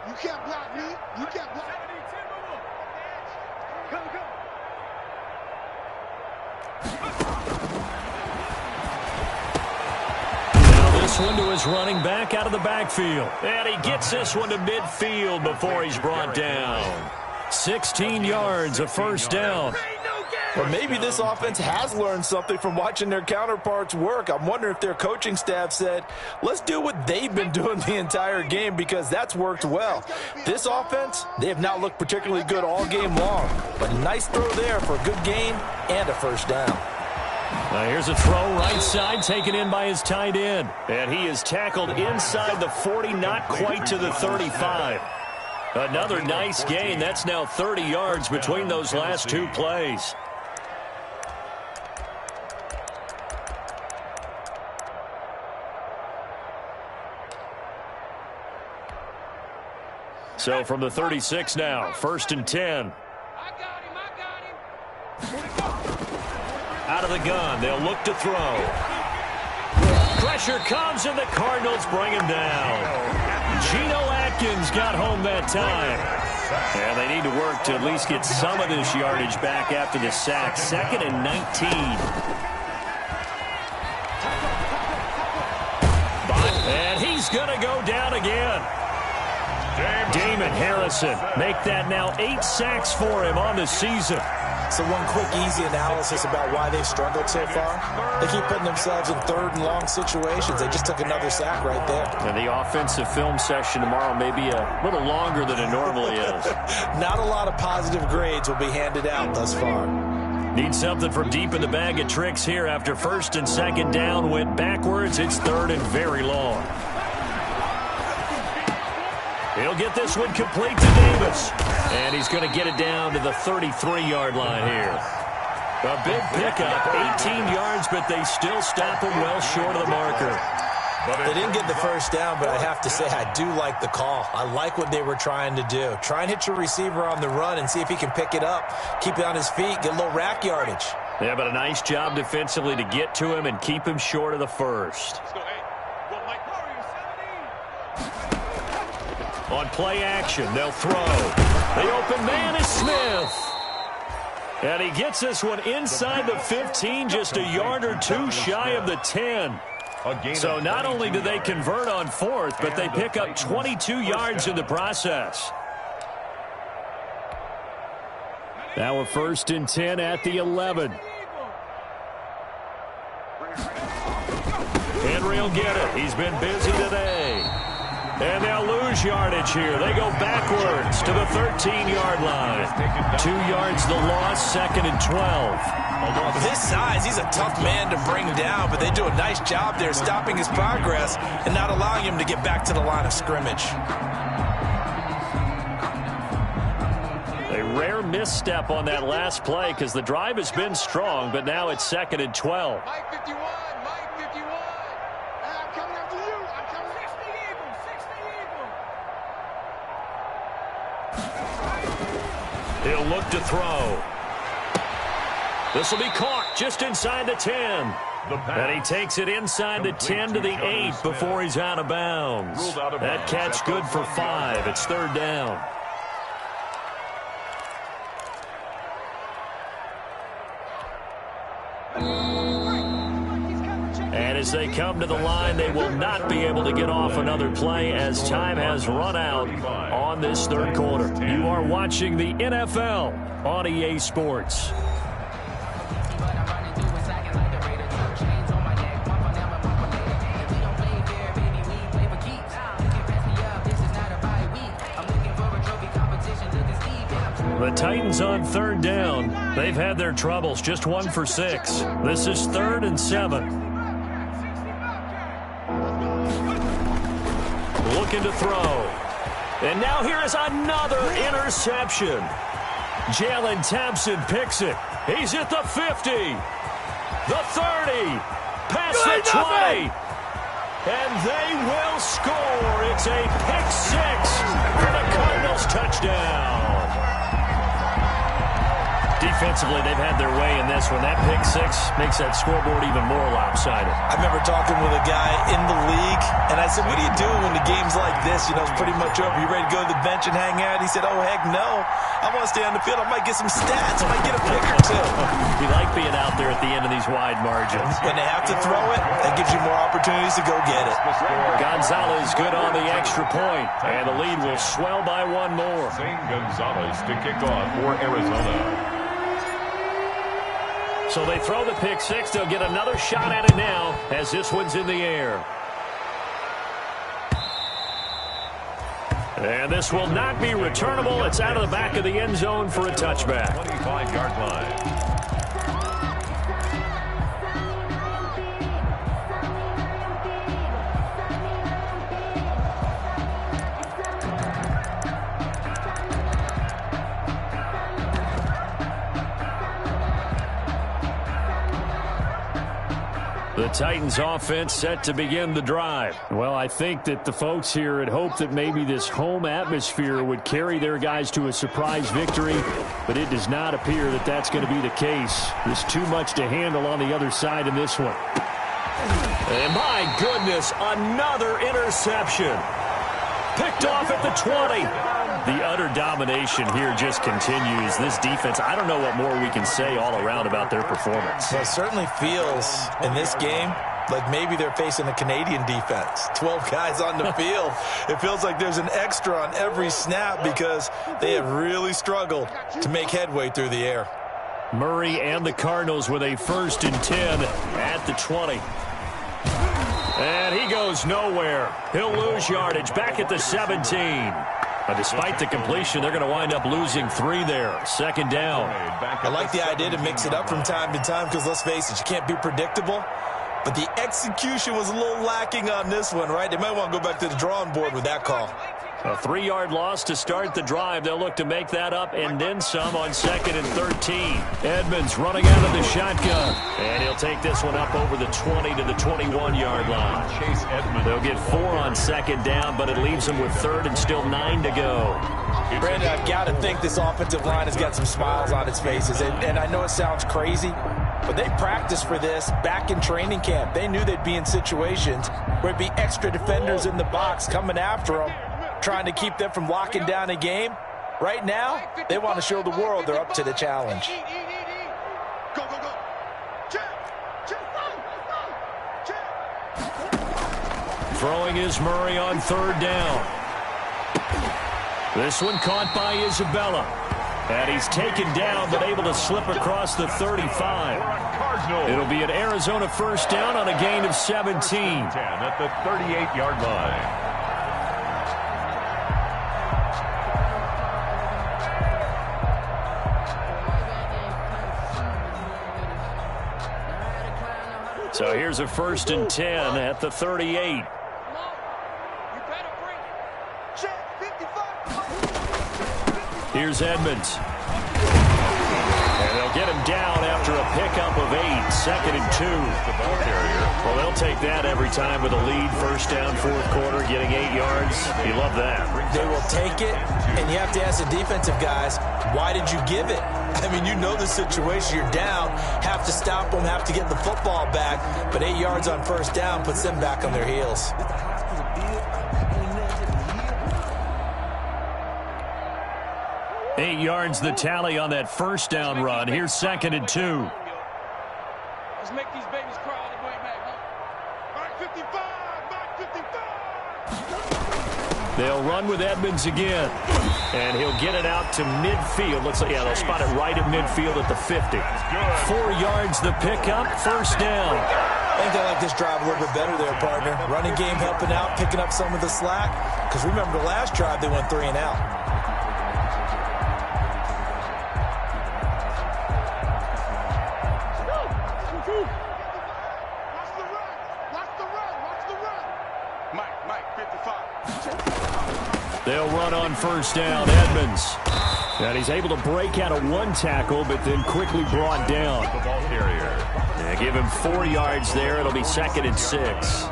You can't block me. You can't block me. Come, come. Now this one to his running back out of the backfield. And he gets this one to midfield before he's brought down. 16 yards, a first down. Well, maybe this offense has learned something from watching their counterparts work. I'm wondering if their coaching staff said, let's do what they've been doing the entire game because that's worked well. This offense, they have not looked particularly good all game long. But nice throw there for a good gain and a first down. Now here's a throw right side taken in by his tight end. And he is tackled inside the 40, not quite to the 35. Another nice gain. That's now 30 yards between those last 2 plays. So from the 36 now, 1st and 10. I got him. Out of the gun, they'll look to throw. Pressure comes, and the Cardinals bring him down. Geno Atkins got home that time. And they need to work to at least get some of this yardage back after the sack. 2nd and 19. And he's going to go down again. Damon Harrison make that now 8 sacks for him on the season. So one quick, easy analysis about why they've struggled so far. They keep putting themselves in 3rd and long situations. They just took another sack right there. And the offensive film session tomorrow may be a little longer than it normally is. Not a lot of positive grades will be handed out thus far. Need something from deep in the bag of tricks here after 1st and 2nd down. Went backwards. It's 3rd and very long. He'll get this one complete to Davis. And he's going to get it down to the 33-yard line here. A big pickup, 18 yards, but they still stop him well short of the marker. They didn't get the first down, but I have to say I do like the call. I like what they were trying to do. Try and hit your receiver on the run and see if he can pick it up, keep it on his feet, get a little rack yardage. Yeah, but a nice job defensively to get to him and keep him short of the first. Let's go, hey. Well, Mike, where are you, 17? On play action, they'll throw. The open man is Smith. And he gets this one inside the 15, just a yard or two shy of the 10. So not only do they convert on 4th, but they pick up 22 yards in the process. Now a 1st and 10 at the 11. Henry will get it. He's been busy today. And they'll lose yardage here. They go backwards to the 13-yard line. 2 yards the loss, 2nd and 12. With his size, he's a tough man to bring down, but they do a nice job there stopping his progress and not allowing him to get back to the line of scrimmage. A rare misstep on that last play because the drive has been strong, but now it's 2nd and 12. Mike 51, Mike 51. I'm coming after you. I'm coming after the Eagles. 60 Eagles. He'll look to throw. This will be caught just inside the 10. And he takes it inside the 10 to the 8 before he's out of bounds. That catch good for 5. It's 3rd down. And as they come to the line, they will not be able to get off another play as time has run out on this 3rd quarter. You are watching the NFL on EA Sports. The Titans on 3rd down. They've had their troubles, just 1 for 6. This is 3rd and 7. Looking to throw. And now here is another interception. Jalen Thompson picks it. He's at the 50. The 30. Past the 20. And they will score. It's a pick 6 for the Cardinals touchdown. Defensively, they've had their way in this one. That pick 6 makes that scoreboard even more lopsided. I remember talking with a guy in the league, and I said, what do you do when the game's like this? You know, it's pretty much over. You ready to go to the bench and hang out? He said, oh, heck no. I want to stay on the field. I might get some stats. I might get a pick or two. You like being out there at the end of these wide margins. When they have to throw it, that gives you more opportunities to go get it. Gonzalez good on the extra point, and the lead will swell by 1 more. Zane Gonzalez to kick off for Arizona. So they throw the pick 6. They'll get another shot at it now as this one's in the air. And this will not be returnable. It's out of the back of the end zone for a touchback. 25-yard line. The Titans offense set to begin the drive. Well, I think that the folks here had hoped that maybe this home atmosphere would carry their guys to a surprise victory, but it does not appear that that's going to be the case. There's too much to handle on the other side in this one. And my goodness, another interception. Picked off at the 20. The utter domination here just continues. This defense, I don't know what more we can say all around about their performance. Well, it certainly feels in this game like maybe they're facing a Canadian defense. 12 guys on the field. It feels like there's an extra on every snap because they have really struggled to make headway through the air. Murray and the Cardinals with a 1st and 10 at the 20. And he goes nowhere. He'll lose yardage back at the 17. Despite the completion, they're going to wind up losing 3 there. 2nd down. I like the idea to mix it up from time to time because, let's face it, you can't be predictable. But the execution was a little lacking on this one, right? They might want to go back to the drawing board with that call. A 3-yard loss to start the drive. They'll look to make that up and then some on 2nd and 13. Edmonds running out of the shotgun. And he'll take this one up over the 20 to the 21-yard line. Chase Edmonds. They'll get 4 on 2nd down, but it leaves them with 3rd and still 9 to go. Brandon, I've got to think this offensive line has got some smiles on its faces. And I know it sounds crazy, but they practiced for this back in training camp. They knew they'd be in situations where it'd be extra defenders in the box coming after them, trying to keep them from locking down a game. Right now, they want to show the world they're up to the challenge. Go, go, go. Throwing is Murray on 3rd down. This one caught by Isabella. And he's taken down, but able to slip across the 35. It'll be an Arizona 1st down on a gain of 17. 10 at the 38-yard line. So here's a 1st and 10 at the 38. Here's Edmonds. And they'll get him down after a pickup of 8. 2nd and 2. The ball carrier. Well, they'll take that every time with a lead. 1st down, 4th quarter, getting 8 yards. You love that. They will take it, and you have to ask the defensive guys, why did you give it? I mean, you know the situation. You're down, have to stop them, have to get the football back, but 8 yards on 1st down puts them back on their heels. Eight yards the tally on that 1st down run. Here's 2nd and 2. Let's make these babies cry all the way back, huh? Back 55, back 55. They'll run with Edmonds again. And he'll get it out to midfield. Looks like, yeah, they'll spot it right at midfield at the 50. 4 yards the pickup, 1st down. I think they like this drive a little bit better there, partner. Running game helping out, picking up some of the slack. Because remember the last drive, they went 3 and out. They'll run on 1st down, Edmonds. And he's able to break out of 1 tackle, but then quickly brought down. The ball carrier. They give him 4 yards there. It'll be 2nd and 6.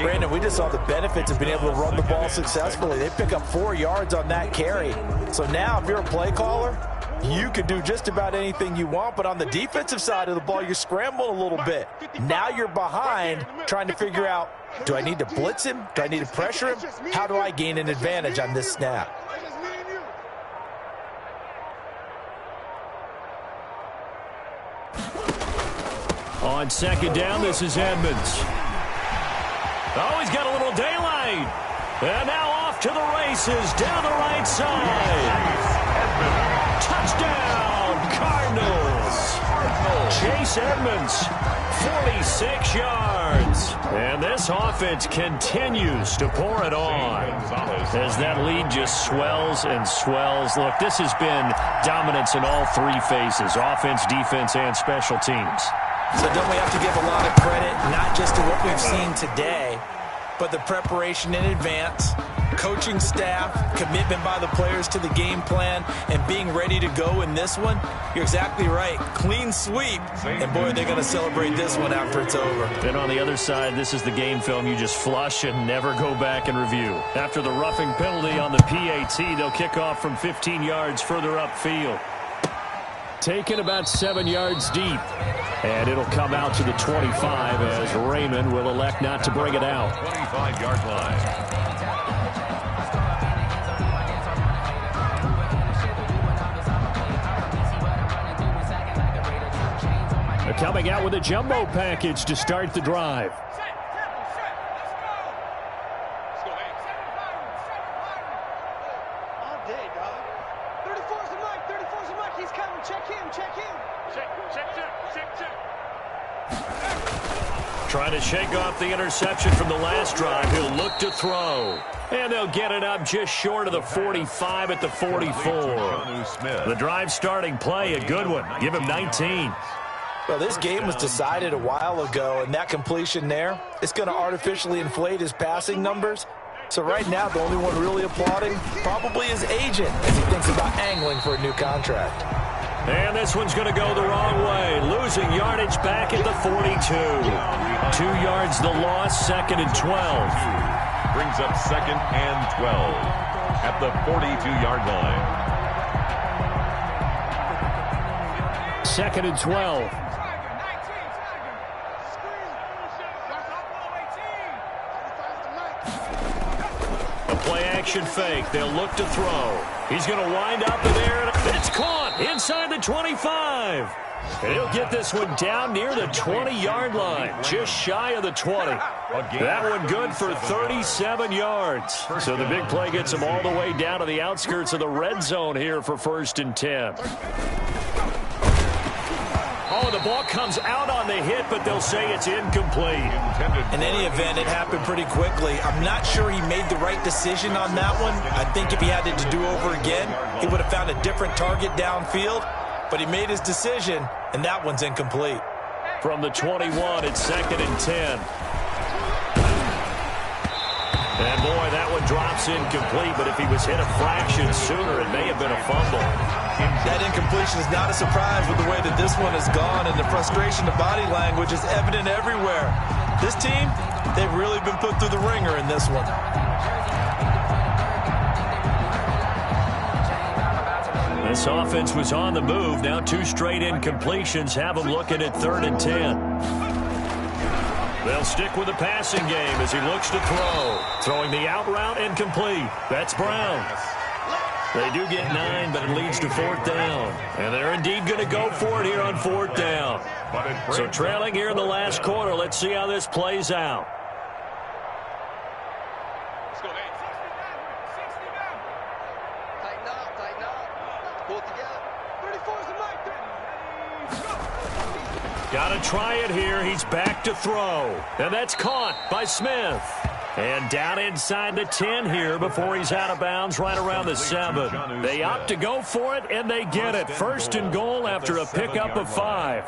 Brandon, we just saw the benefits of being able to run the ball successfully. They pick up 4 yards on that carry. So now, if you're a play caller, you can do just about anything you want, but on the defensive side of the ball, you're scrambling a little bit. Now you're behind, trying to figure out, do I need to blitz him? Do I need to pressure him? How do I gain an advantage on this snap? On 2nd down, this is Edmonds. Oh, he's got a little daylight. And now off to the races, down the right side. Touchdown, Cardinals. Chase Edmonds, 46 yards. And this offense continues to pour it on as that lead just swells and swells. Look, this has been dominance in all 3 phases, offense, defense, and special teams. So don't we have to give a lot of credit, not just to what we've seen today, but the preparation in advance, coaching staff, commitment by the players to the game plan, and being ready to go in this one? You're exactly right. Clean sweep. And, boy, they're going to celebrate this one after it's over. Then on the other side, this is the game film you just flush and never go back and review. After the roughing penalty on the PAT, they'll kick off from 15 yards further upfield. Taken about 7 yards deep. And it'll come out to the 25 as Raymond will elect not to bring it out. 25-yard line. coming out with a jumbo package to start the drive. All day, dog. 34's the mic. 34's the mic. He's coming. Check him. Check him. Check. Trying to shake off the interception from the last drive. He'll look to throw. And they'll get it up just short of the 45 at the 44. The drive starting play, a good one. Give him 19. Well, this game was decided a while ago, and that completion there, it's going to artificially inflate his passing numbers. So right now, the only one really applauding probably his agent as he thinks about angling for a new contract. And this one's going to go the wrong way. Losing yardage back at the 42. 2 yards the loss, 2nd and 12. Brings up 2nd and 12 at the 42-yard line. 2nd and 12. A play-action fake. They'll look to throw. He's going to wind up in there. It's caught inside the 25. And he'll get this one down near the 20-yard line, just shy of the 20. That one good for 37 yards. So the big play gets him all the way down to the outskirts of the red zone here for 1st and 10. Oh, the ball comes out on the hit, but they'll say it's incomplete. In any event, it happened pretty quickly. I'm not sure he made the right decision on that one. I think if he had it to do over again, he would have found a different target downfield. But he made his decision, and that one's incomplete. From the 21, it's 2nd and 10. And boy, that one drops incomplete, but if he was hit a fraction sooner, it may have been a fumble. That incompletion is not a surprise with the way that this one has gone, and the frustration of body language is evident everywhere. This team, they've really been put through the ringer in this one. This offense was on the move. Now 2 straight incompletions have them looking at 3rd and 10. They'll stick with the passing game as he looks to throw. Throwing the out route incomplete. That's Brown. They do get 9, but it leads to 4th down. And they're indeed going to go for it here on 4th down. So trailing here in the last quarter. Let's see how this plays out. Got to try it here. He's back to throw. And that's caught by Smith. And down inside the 10 here before he's out of bounds right around the 7. They opt to go for it, and they get it. 1st and goal after a pickup of 5.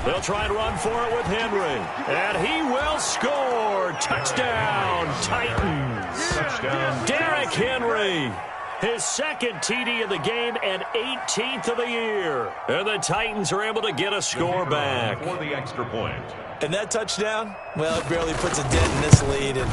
They'll try and run for it with Henry. And he will score. Touchdown, Titans. Touchdown. Derrick Henry. His 2nd TD of the game and 18th of the year. And the Titans are able to get a score back. For the extra point. And that touchdown, well, it barely puts a dent in this lead. And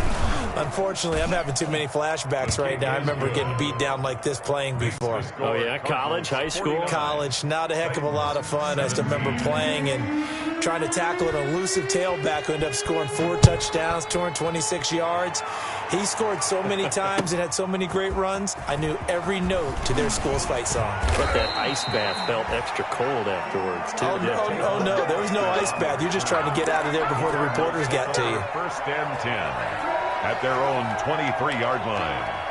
unfortunately, I'm having too many flashbacks right now. I remember getting beat down like this playing before. Oh, yeah? College, high school? College, not a heck of a lot of fun. I still remember playing and trying to tackle an elusive tailback who ended up scoring 4 touchdowns, 226 yards. He scored so many times and had so many great runs, I knew every note to their school's fight song. But that ice bath felt extra cold afterwards, too. Oh, no, there was no ice bath. You're just trying to get out of there before the reporters got to you. 1st and 10 at their own 23-yard line.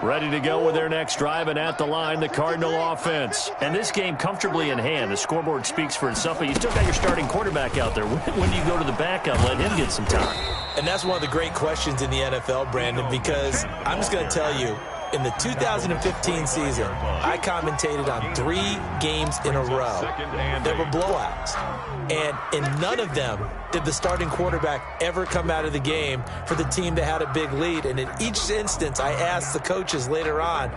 Ready to go with their next drive, and at the line, the Cardinal offense. And this game comfortably in hand. The scoreboard speaks for itself, but you still got your starting quarterback out there. When do you go to the backup, let him get some time? And that's one of the great questions in the NFL, Brandon, because I'm just going to tell you, in the 2015 season, I commentated on 3 games in a row. There were blowouts. And in none of them did the starting quarterback ever come out of the game for the team that had a big lead. And in each instance, I asked the coaches later on,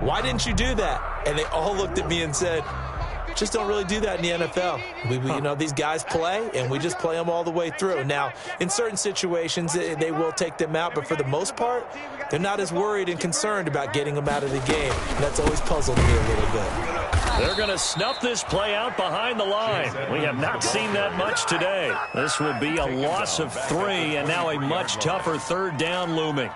why didn't you do that? And they all looked at me and said, just don't really do that in the NFL. You know, these guys play, and we just play them all the way through. Now, in certain situations, they will take them out, but for the most part, they're not as worried and concerned about getting them out of the game. And that's always puzzled me a little bit. They're going to snuff this play out behind the line. We have not seen that much today. This will be a loss of 3, and now a much tougher third down looming.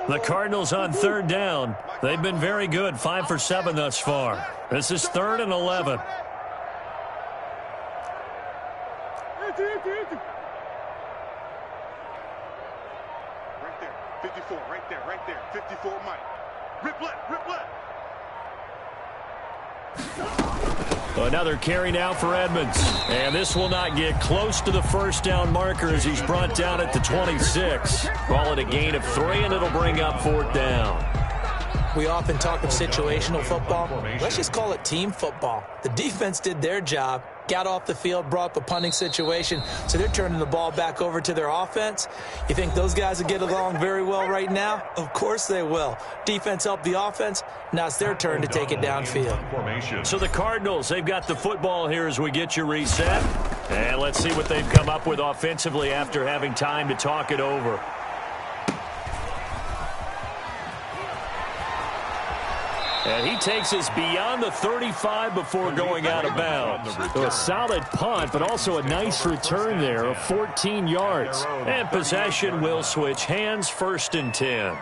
The Cardinals on third down. They've been very good, 5 for 7 thus far. This is 3rd and 11. Right there, 54, right there, 54, Mike. Rip left. Another carry now for Edmonds. And this will not get close to the first down marker as he's brought down at the 26. Call it a gain of 3, and it'll bring up 4th down. We often talk of situational football. Let's just call it team football. The defense did their job, got off the field, brought up a punting situation, so they're turning the ball back over to their offense. You think those guys will get along very well right now? Of course they will. Defense helped the offense. Now it's their turn to take it downfield. So the Cardinals, they've got the football here as we get you reset. And let's see what they've come up with offensively after having time to talk it over. And he takes us beyond the 35 before going out of bounds. So a solid punt, but also a nice return there of 14 yards. And possession will switch hands, 1st and 10.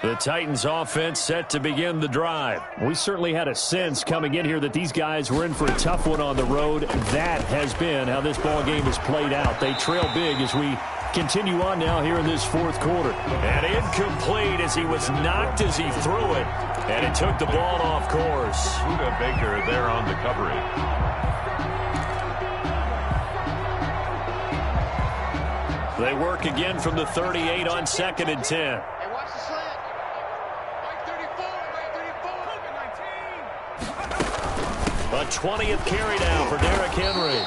The Titans offense set to begin the drive. We certainly had a sense coming in here that these guys were in for a tough one on the road. That has been how this ball game has played out. They trail big as we continue on now here in this 4th quarter. And incomplete as he was knocked as he threw it. And it took the ball off course. Buda Baker there on the coverage. They work again from the 38 on 2nd and 10. Hey, watch the slant. Right 34, right 34. A 20th carry now for Derrick Henry.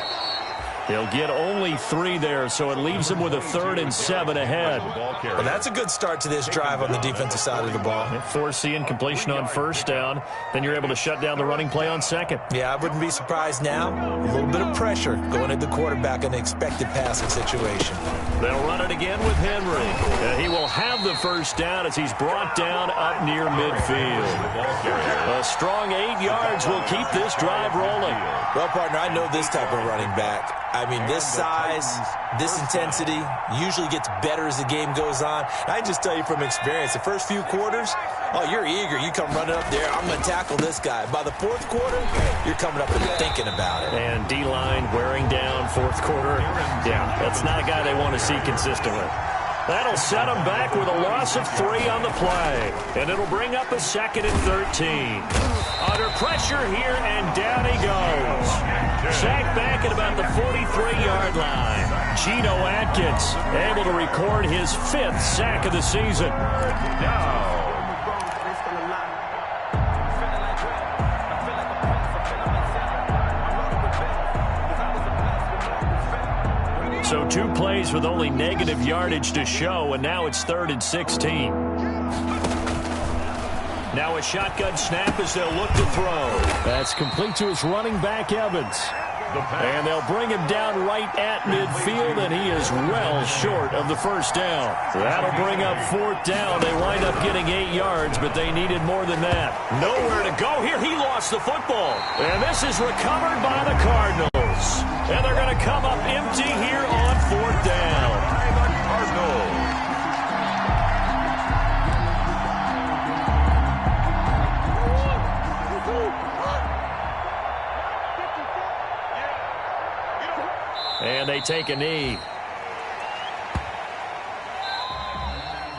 He'll get only 3 there, so it leaves him with a 3rd and 7 ahead. Well, that's a good start to this drive on the defensive side of the ball. Force the incompletion on 1st down. Then you're able to shut down the running play on 2nd. Yeah, I wouldn't be surprised now. A little bit of pressure going at the quarterback in an expected passing situation. They'll run it again with Henry. He will have the 1st down as he's brought down up near midfield. A strong 8 yards will keep this drive rolling. Well, partner, I know this type of running back. I mean, this size, this intensity usually gets better as the game goes on. And I just tell you from experience, the first few quarters, oh, you're eager. You come running up there, I'm going to tackle this guy. By the 4th quarter, you're coming up and thinking about it. And D-line wearing down 4th quarter. Yeah, that's not a guy they want to see consistently. That'll set them back with a loss of 3 on the play. And it'll bring up a 2nd and 13. Under pressure here, and down he goes. Sacked back at about the 43-yard line. Geno Atkins able to record his 5th sack of the season. So 2 plays with only negative yardage to show, and now it's 3rd and 16. Now a shotgun snap as they'll look to throw. That's complete to his running back, Evans. And they'll bring him down right at midfield, and he is well short of the 1st down. That'll bring up 4th down. They wind up getting 8 yards, but they needed more than that. Nowhere to go here. He lost the football. And this is recovered by the Cardinals. And they're going to come up empty here on 4th down. Cardinals. And they take a knee.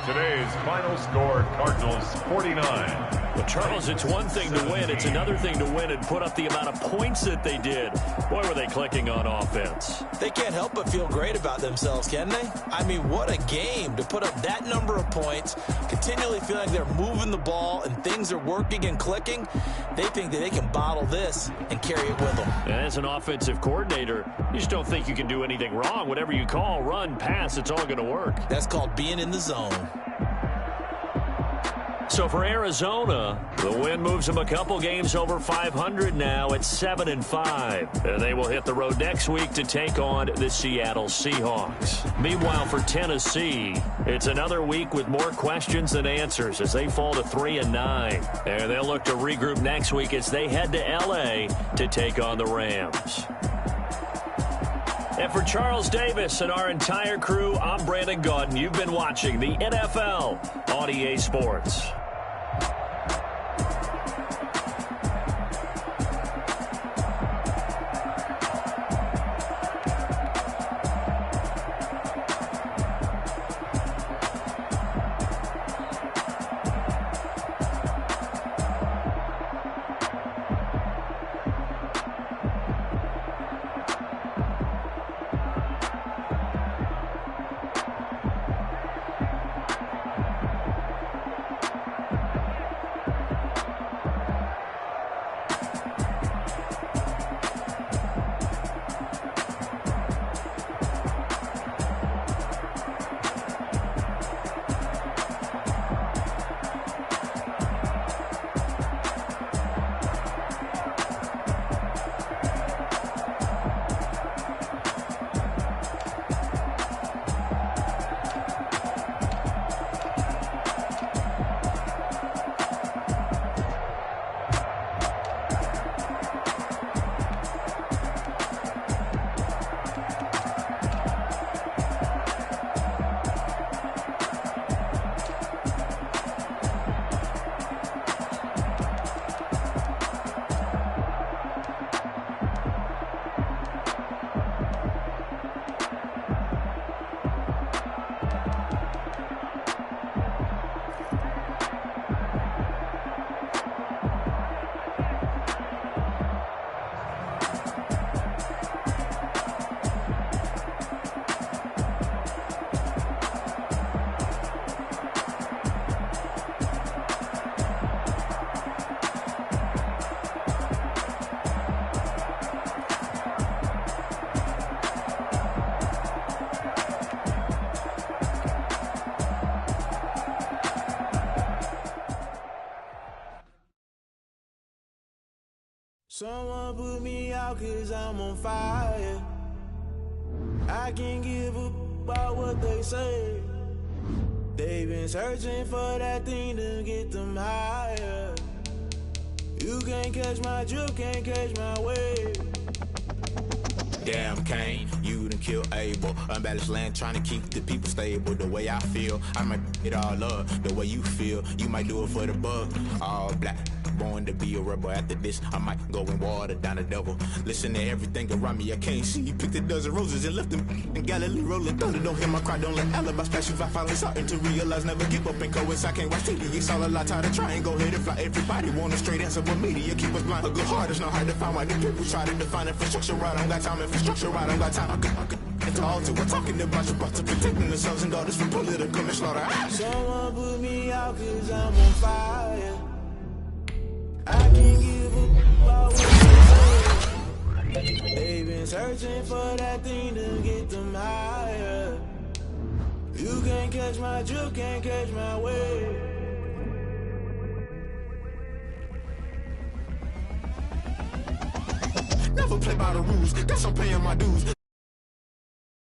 Today's final score, Cardinals 49. Well, Charles, it's one thing to win. It's another thing to win and put up the amount of points that they did. Boy, were they clicking on offense. They can't help but feel great about themselves, can they? I mean, what a game to put up that number of points, continually feel like they're moving the ball and things are working and clicking. They think that they can bottle this and carry it with them. And as an offensive coordinator, you just don't think you can do anything wrong. Whatever you call, run, pass, it's all going to work. That's called being in the zone. So for Arizona, the win moves them a couple games over 500 now at 7-5. And they will hit the road next week to take on the Seattle Seahawks. Meanwhile, for Tennessee, it's another week with more questions than answers as they fall to 3-9. And they'll look to regroup next week as they head to L.A. to take on the Rams. And for Charles Davis and our entire crew, I'm Brandon Gaudin. You've been watching the NFL on EA Sports. Someone put me out 'cause I'm on fire. I can't give up about what they say. They've been searching for that thing to get them higher. You can't catch my drift, can't catch my wave. Damn Kane, you done kill Abel. Unbalanced land trying to keep the people stable. The way I feel, I might it all up. The way you feel, you might do it for the bug. All black, born to be a rebel. After this, I might go and water down the devil. Listen to everything around me, I can't see. Picked a dozen roses and left them in Galilee rolling thunder. Don't hear my cry, don't let alibis pass you. I finally starting to realize, never give up and coincide. I can't watch TV, it's all a lot. Tired of trying, go ahead and fly. Everybody want a straight answer, but media keep us blind. A good heart is not hard to find. Why the people try to define infrastructure right? I don't got time, infrastructure right? I don't got time. I could into all to we're talking about you, about to protecting the sons and daughters from political slaughter. Someone put me out 'cause I'm on fire. I can't give up about what they say. They've been searching for that thing to get them higher. You can't catch my drift, can't catch my wave. Never play by the rules, guess I'm paying my dues.